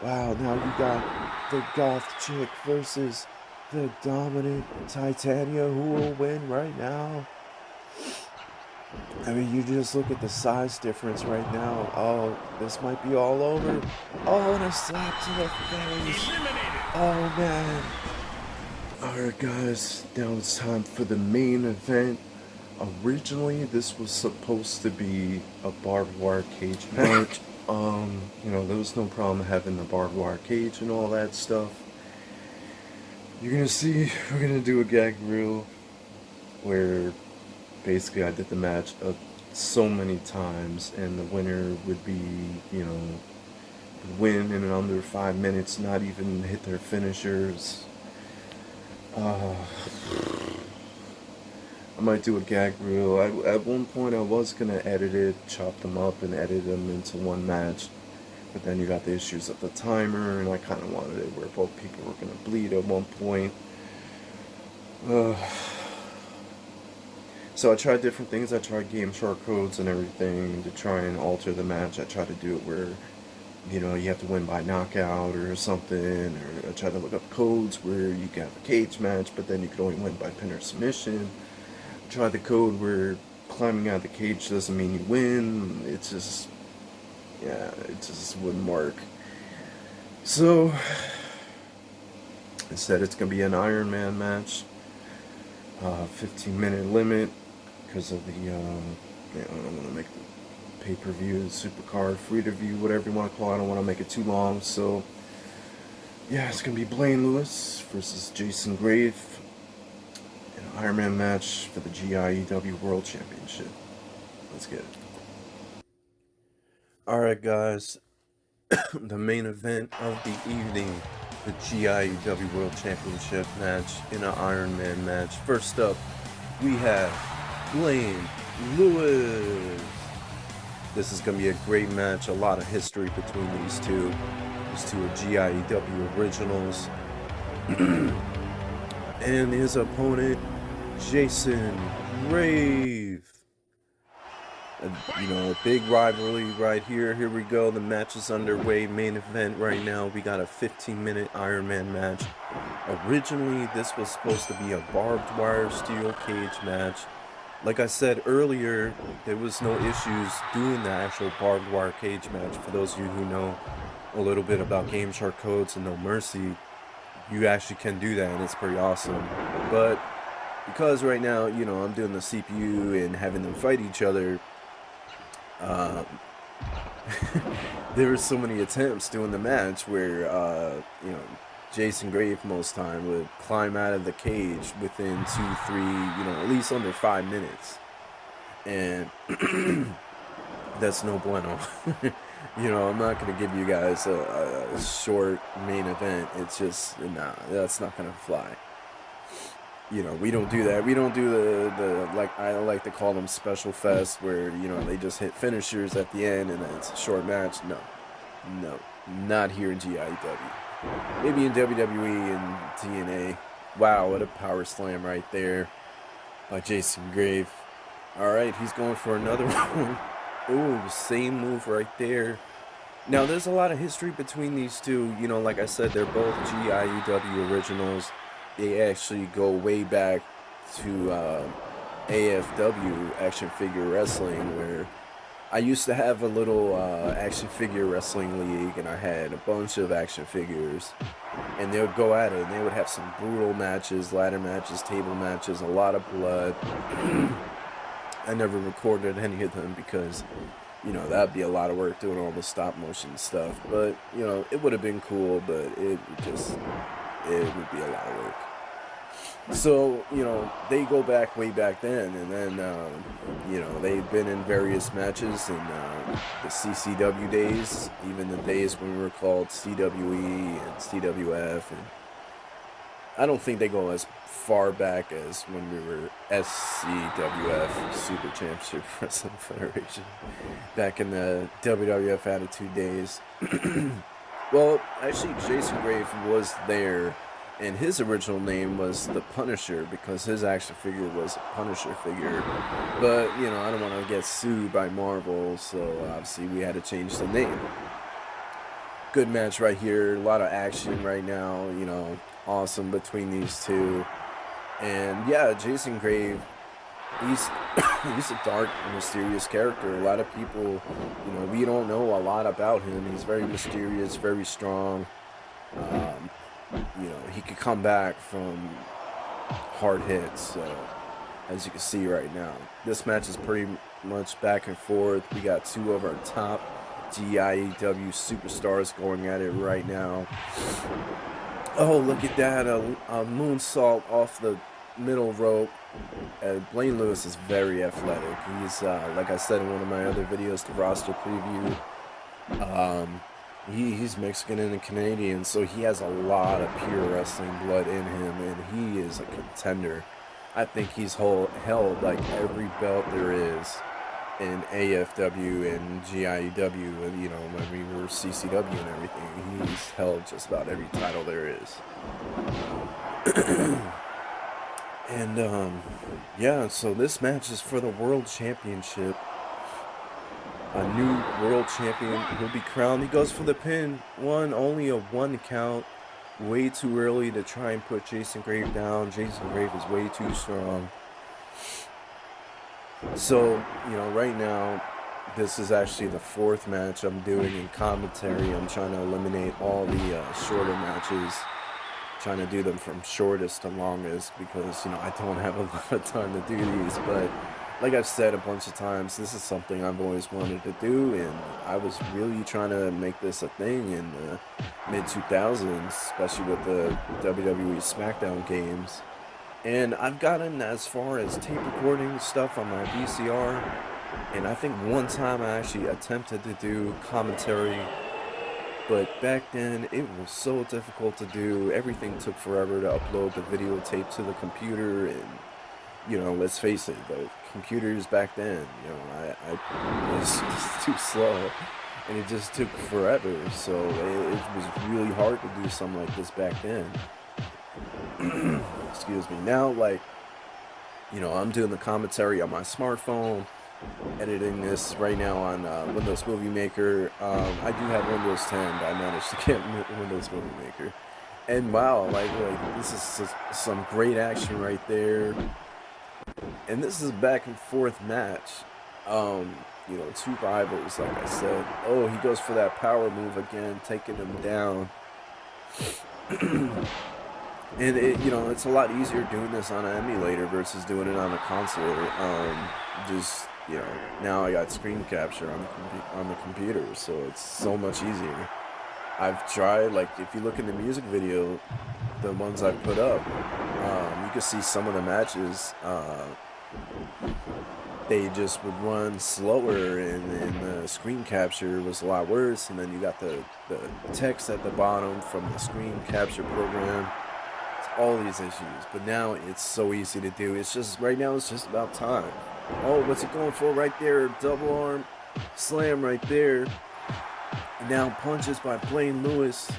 [SPEAKER 2] Wow, now you got the goth chick versus the dominant Titania. Who will win right now? I mean, you just look at the size difference right now. Oh, this might be all over. Oh, and a slap to the face. Oh, man. Alright, guys. Now it's time for the main event. Originally, this was supposed to be a barbed wire cage match. You know, there was no problem having the barbed wire cage and all that stuff. You're gonna see, we're gonna do a gag reel where basically I did the match so many times, and the winner would be, you know, win in under 5 minutes, not even hit their finishers. I might do a gag reel. At one point I was gonna edit it, chop them up and edit them into one match, but then you got the issues of the timer, and I kind of wanted it where both people were gonna bleed at one point. So I tried different things. I tried game short codes and everything to try and alter the match. I tried to do it where, you know, you have to win by knockout or something, or I tried to look up codes where you can have a cage match, but then you could only win by pin or submission. I tried the code where climbing out of the cage doesn't mean you win. It's just, yeah, it just wouldn't work. So instead, it's gonna be an Iron Man match, 15-minute limit, because of the, I don't want to make the pay-per-view, supercard, free-to-view, whatever you want to call it. I don't want to make it too long. So, yeah, it's going to be Blaine Lewis versus Jason Grave, an Iron Man match for the GIEW World Championship. Let's get it. Alright, guys. The main event of the evening, the GIEW World Championship match in an Iron Man match. First up, we have Blaine Lewis. This is going to be a great match. A lot of history between these two. These two are GIEW originals. And his opponent, Jason Grave. You know, a big rivalry right here. Here we go. The match is underway. Main event right now. We got a 15-minute Iron Man match. Originally, this was supposed to be a barbed wire steel cage match. Like I said earlier, there was no issues doing the actual barbed wire cage match. For those of you who know a little bit about Game Shark codes and No Mercy, you actually can do that, and it's pretty awesome. But because right now, you know, I'm doing the CPU and having them fight each other, there were so many attempts doing the match where, you know, Jason Grave most time would climb out of the cage within 2, 3, you know, at least under 5 minutes. And that's no bueno. You know, I'm not gonna give you guys a short main event. It's just, nah, that's not gonna fly. You know, we don't do that. We don't do the like I like to call them special fest, where you know they just hit finishers at the end and then it's a short match. No, no, not here in GIEW. Maybe in WWE and TNA. Wow, what a power slam right there by Jason Grave. All right, he's going for another one. Ooh, same move right there. Now, there's a lot of history between these two. You know, like I said, they're both GIEW originals. They actually go way back to AFW, Action Figure Wrestling, where I used to have a little action figure wrestling league, and I had a bunch of action figures. And they would go at it, and they would have some brutal matches, ladder matches, table matches, a lot of blood. I never recorded any of them because, you know, that'd be a lot of work doing all the stop motion stuff. But, you know, it would have been cool, but it would be a lot of work. So, you know, they go back way back then, and then, you know, they've been in various matches in the CCW days, even the days when we were called CWE and CWF, and I don't think they go as far back as when we were SCWF, Super Championship Wrestling Federation, back in the WWF Attitude days. Well, actually, Jason Grave was there, and his original name was the Punisher because his action figure was a Punisher figure. But, you know, I don't want to get sued by Marvel, so obviously we had to change the name. Good match right here, a lot of action right now, you know, awesome between these two. And yeah, Jason Grave, he's a dark, mysterious character. A lot of people, you know, we don't know a lot about him. He's very mysterious, very strong. You know, he could come back from hard hits, as you can see right now. This match is pretty much back and forth. We got two of our top GIEW superstars going at it right now. Oh, look at that, a moonsault off the middle rope. Blaine Lewis is very athletic. He's, like I said in one of my other videos, the roster preview, he's Mexican and Canadian, so he has a lot of pure wrestling blood in him, and he is a contender. I think he's held like every belt there is in AFW and GIEW, and you know, when we were CCW and everything, he's held just about every title there is. And yeah, so this match is for the World Championship. A new world champion will be crowned. He goes for the pin. Only a one count. Way too early to try and put Jason Grave down. Jason Grave is way too strong. So, you know, right now, this is actually the fourth match I'm doing in commentary. I'm trying to eliminate all the shorter matches. Trying to do them from shortest to longest because, you know, I don't have a lot of time to do these. But like I've said a bunch of times, this is something I've always wanted to do, and I was really trying to make this a thing in the mid-2000s, especially with the WWE SmackDown games. And I've gotten as far as tape recording stuff on my VCR, and I think one time I actually attempted to do commentary, but back then it was so difficult to do. Everything took forever to upload the videotape to the computer, and you know, let's face it, the computers back then, you know, I was just too slow, and it just took forever, so it was really hard to do something like this back then. Excuse me. Now, like, you know, I'm doing the commentary on my smartphone, editing this right now on Windows Movie Maker. I do have Windows 10, but I managed to get Windows Movie Maker. And wow, like this is some great action right there. And this is a back and forth match. You know, two rivals, like I said. Oh, he goes for that power move again, taking him down. And you know, it's a lot easier doing this on an emulator versus doing it on a console. Just, you know, now I got screen capture on the computer, so it's so much easier. I've tried, like, if you look in the music video, the ones I put up, you can see some of the matches they just would run slower, and the screen capture was a lot worse. And then you got the text at the bottom from the screen capture program. It's all these issues, but now it's so easy to do. It's just right now it's just about time. Oh, what's it going for right there? Double arm slam right there. And now punches by Blaine Lewis.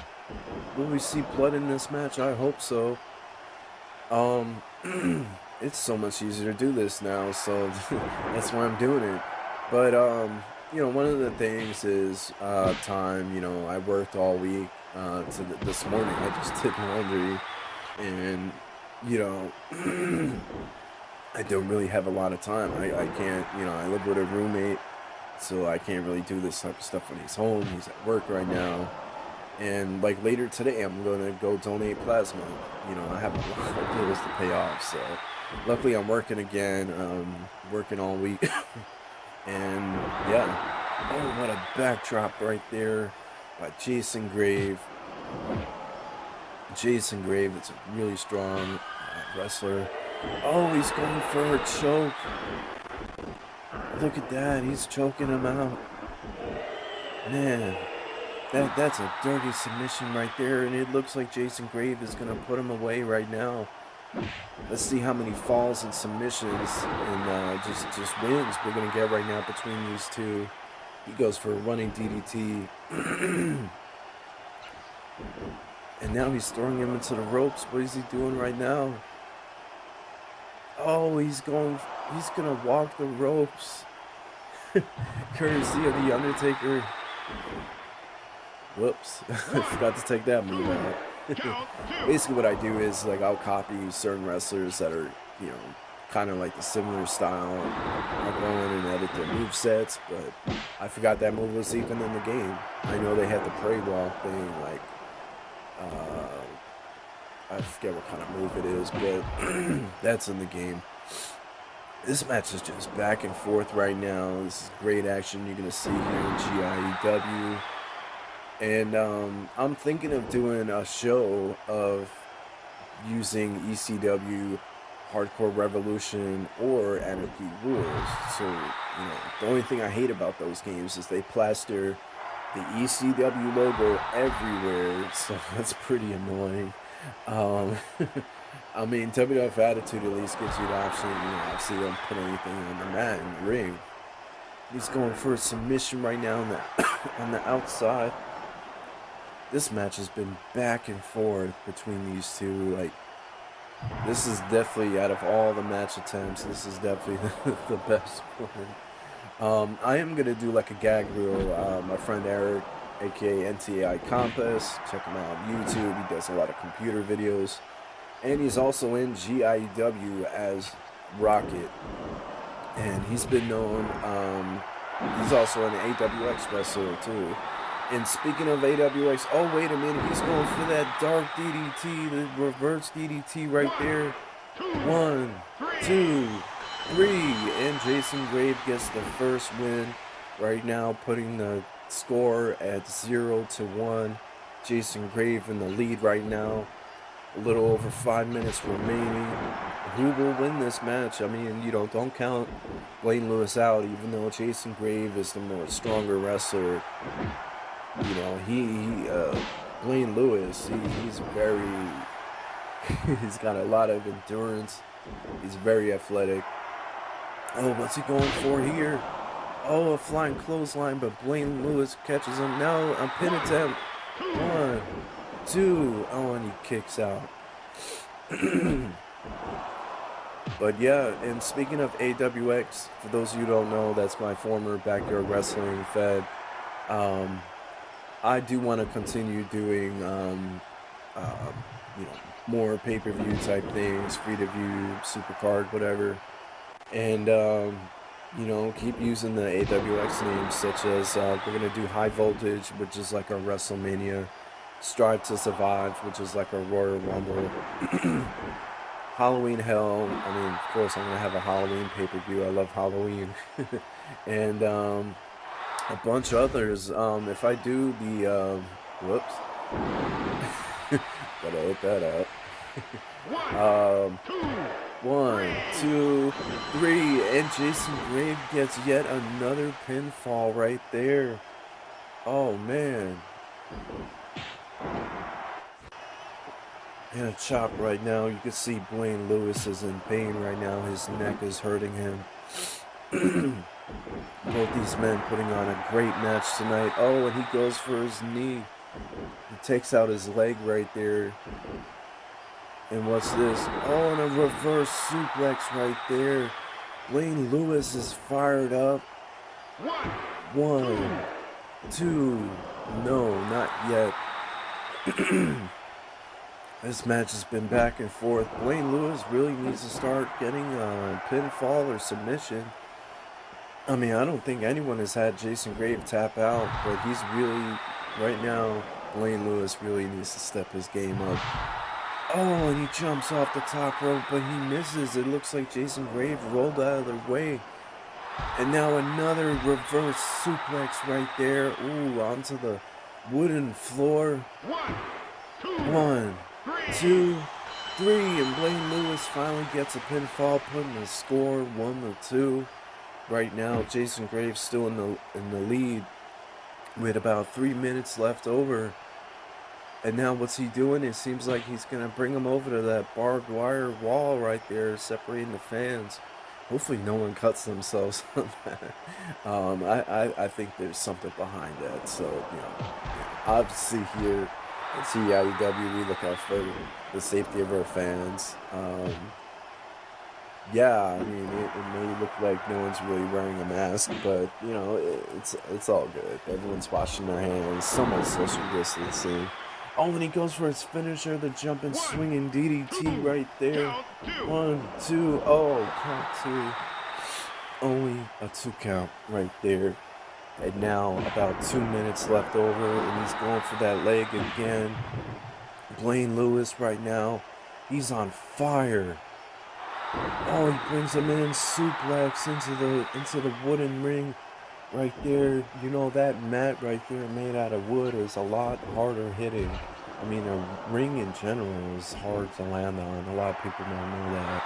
[SPEAKER 2] Will we see blood in this match? I hope so. It's so much easier to do this now, so that's why I'm doing it. But you know, one of the things is time. You know, I worked all week to this morning. I just did laundry, and you know, I don't really have a lot of time. I can't. You know, I live with a roommate, so I can't really do this type of stuff when he's home. He's at work right now. And like later today, I'm gonna go donate plasma. You know, I have a lot of bills to pay off. So luckily, I'm working again. Working all week, and yeah. Oh, what a backdrop right there by Jason Grave. Jason Grave, it's a really strong wrestler. Oh, he's going for a choke. Look at that, he's choking him out. Man. That's a dirty submission right there, and it looks like Jason Grave is going to put him away right now. Let's see how many falls and submissions and just wins we're going to get right now between these two. He goes for a running DDT. And now he's throwing him into the ropes. What is he doing right now? Oh, he's going to walk the ropes. Courtesy of The Undertaker. Whoops, I forgot to take that move out. Basically what I do is like I'll copy certain wrestlers that are, you know, kind of like the similar style. I'll go in and edit their movesets, but I forgot that move was even in the game. I know they had the pray walk thing, like, I forget what kind of move it is, but that's in the game. This match is just back and forth right now. This is great action you're going to see here in GIEW. And I'm thinking of doing a show of using ECW, Hardcore Revolution, or Anarchy Rules. So, you know, the only thing I hate about those games is they plaster the ECW logo everywhere, so that's pretty annoying. I mean, WWF Attitude at least gives you the option, you know, obviously don't put anything on the mat in the ring. He's going for a submission right now on on the outside. This match has been back and forth between these two. Like, this is definitely, out of all the match attempts, this is definitely the best one. I am going to do like a gag reel. My friend Eric, aka NTAI Compass, check him out on YouTube. He does a lot of computer videos. And he's also in GIEW as Rocket. And he's been known, he's also an AWX wrestler too. And speaking of AWX, oh wait a minute, he's going for that dark DDT, the reverse DDT right there. 1, 2, 3, and Jason Grave gets the first win right now, putting the score at 0-1. Jason Grave in the lead right now. A little over 5 minutes remaining. Who will win this match? I mean, you know, don't count Blaine Lewis out, even though Jason Grave is the more stronger wrestler. You know, Blaine Lewis, he's very, he's got a lot of endurance. He's very athletic. Oh, what's he going for here? Oh, a flying clothesline, but Blaine Lewis catches him. Now a pin attempt. 1, 2. Oh, and he kicks out. But yeah, and speaking of AWX, for those of you who don't know, that's my former backyard wrestling fed. I do want to continue doing, you know, more pay-per-view type things, free-to-view, supercard, whatever. And, you know, keep using the AWX names, such as, we're going to do High Voltage, which is like our WrestleMania, Strive to Survive, which is like our Royal Rumble, Halloween Hell. I mean, of course, I'm going to have a Halloween pay-per-view. I love Halloween. And, a bunch of others. If I do the, whoops, gotta edit that out. 1, 2, 3, and Jason Grave gets yet another pinfall right there. Oh man. And a chop right now. You can see Blaine Lewis is in pain right now. His neck is hurting him. Both these men putting on a great match tonight. Oh, and he goes for his knee. He takes out his leg right there. And what's this? Oh, and a reverse suplex right there. Blaine Lewis is fired up. 1, 2. No, not yet. This match has been back and forth. Blaine Lewis really needs to start getting a pinfall or submission. I mean, I don't think anyone has had Jason Grave tap out, but he's really, right now, Blaine Lewis really needs to step his game up. Oh, and he jumps off the top rope, but he misses. It looks like Jason Grave rolled out of the way. And now another reverse suplex right there. Ooh, onto the wooden floor. 1, 2, 3, and Blaine Lewis finally gets a pinfall, putting the score 1-2. Right now, Jason Graves still in the lead with about 3 minutes left over. And now what's he doing? It seems like he's going to bring him over to that barbed wire wall right there, separating the fans. Hopefully no one cuts themselves on that. I think there's something behind that. So, you know, obviously here at GIEW, we look out for the safety of our fans. Yeah, I mean, it may look like no one's really wearing a mask, but, you know, it's all good. Everyone's washing their hands, someone's social distancing. Oh, and he goes for his finisher, the jumping, swinging DDT right there. 1, 2, oh, count 2. Only a 2 count right there. And now about 2 minutes left over, and he's going for that leg again. Blaine Lewis right now, he's on fire. Oh, he brings him in, suplex into the wooden ring right there. You know, that mat right there made out of wood is a lot harder hitting. I mean, a ring in general is hard to land on. A lot of people don't know that.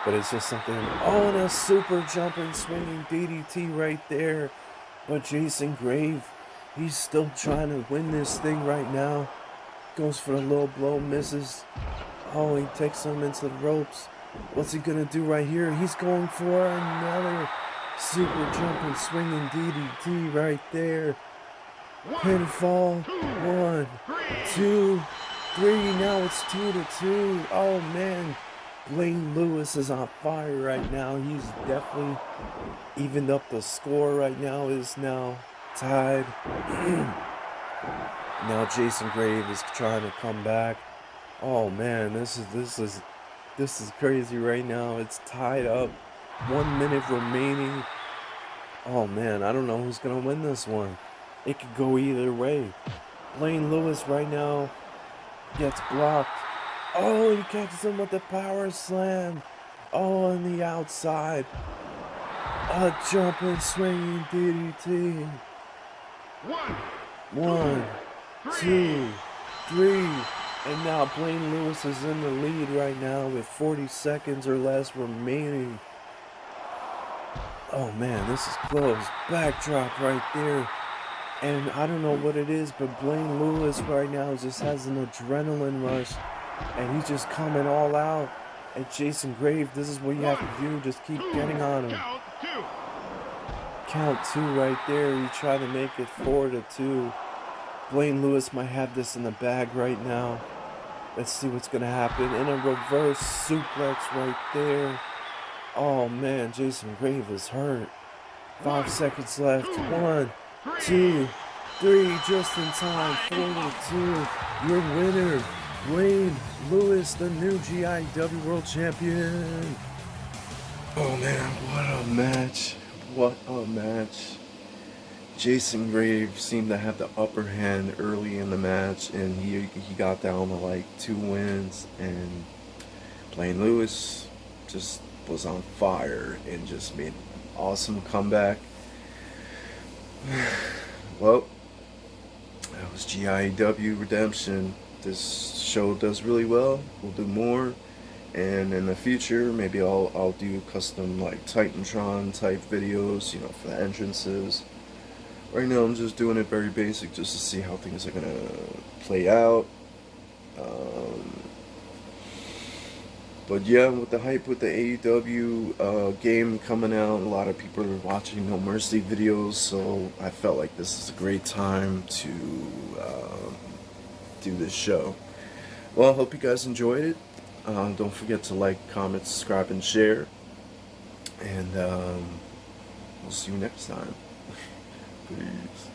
[SPEAKER 2] But it's just something. Oh, and a super jumping, swinging DDT right there. But Jason Grave, he's still trying to win this thing right now. Goes for a low blow, misses. Oh, he takes him into the ropes. What's he gonna do right here? He's going for another super jumping, swinging DDT right there. Pinfall. 1, 2, 3. Now it's 2-2. Oh man, Blaine Lewis is on fire right now. He's definitely evened up the score right now. Is now tied. Now Jason Grave is trying to come back. Oh man, this is crazy right now. It's tied up. 1 minute remaining. Oh man, I don't know who's gonna win this one. It could go either way. Blaine Lewis right now gets blocked. Oh, he catches him with the power slam. Oh, on the outside. A jumping, swinging DDT. 1, 2, 3. And now Blaine Lewis is in the lead right now with 40 seconds or less remaining. Oh man, this is close. Backdrop right there. And I don't know what it is, but Blaine Lewis right now just has an adrenaline rush. And he's just coming all out. And Jason Grave, this is what you have to do. Just keep getting on him. Count 2 right there. You try to make it 4-2. Blaine Lewis might have this in the bag right now. Let's see what's going to happen. And a reverse suplex right there. Oh man, Jason Grave is hurt. 5 seconds left. 1, 2, 3, just in time. 4-2. Your winner, Blaine Lewis, the new GIEW World Champion. Oh man, what a match. What a match. Jason Grave seemed to have the upper hand early in the match, and he got down to like 2 wins, and Blaine Lewis just was on fire and just made an awesome comeback. Well, that was GIEW Redemption. This show does really well. We'll do more. And in the future, maybe I'll do custom like Titantron type videos, you know, for the entrances. Right now I'm just doing it very basic just to see how things are gonna play out. But yeah, with the hype with the AEW game coming out, a lot of people are watching No Mercy videos, so I felt like this is a great time to do this show. Well, I hope you guys enjoyed it. Don't forget to like, comment, subscribe, and share. And we'll see you next time. Peace.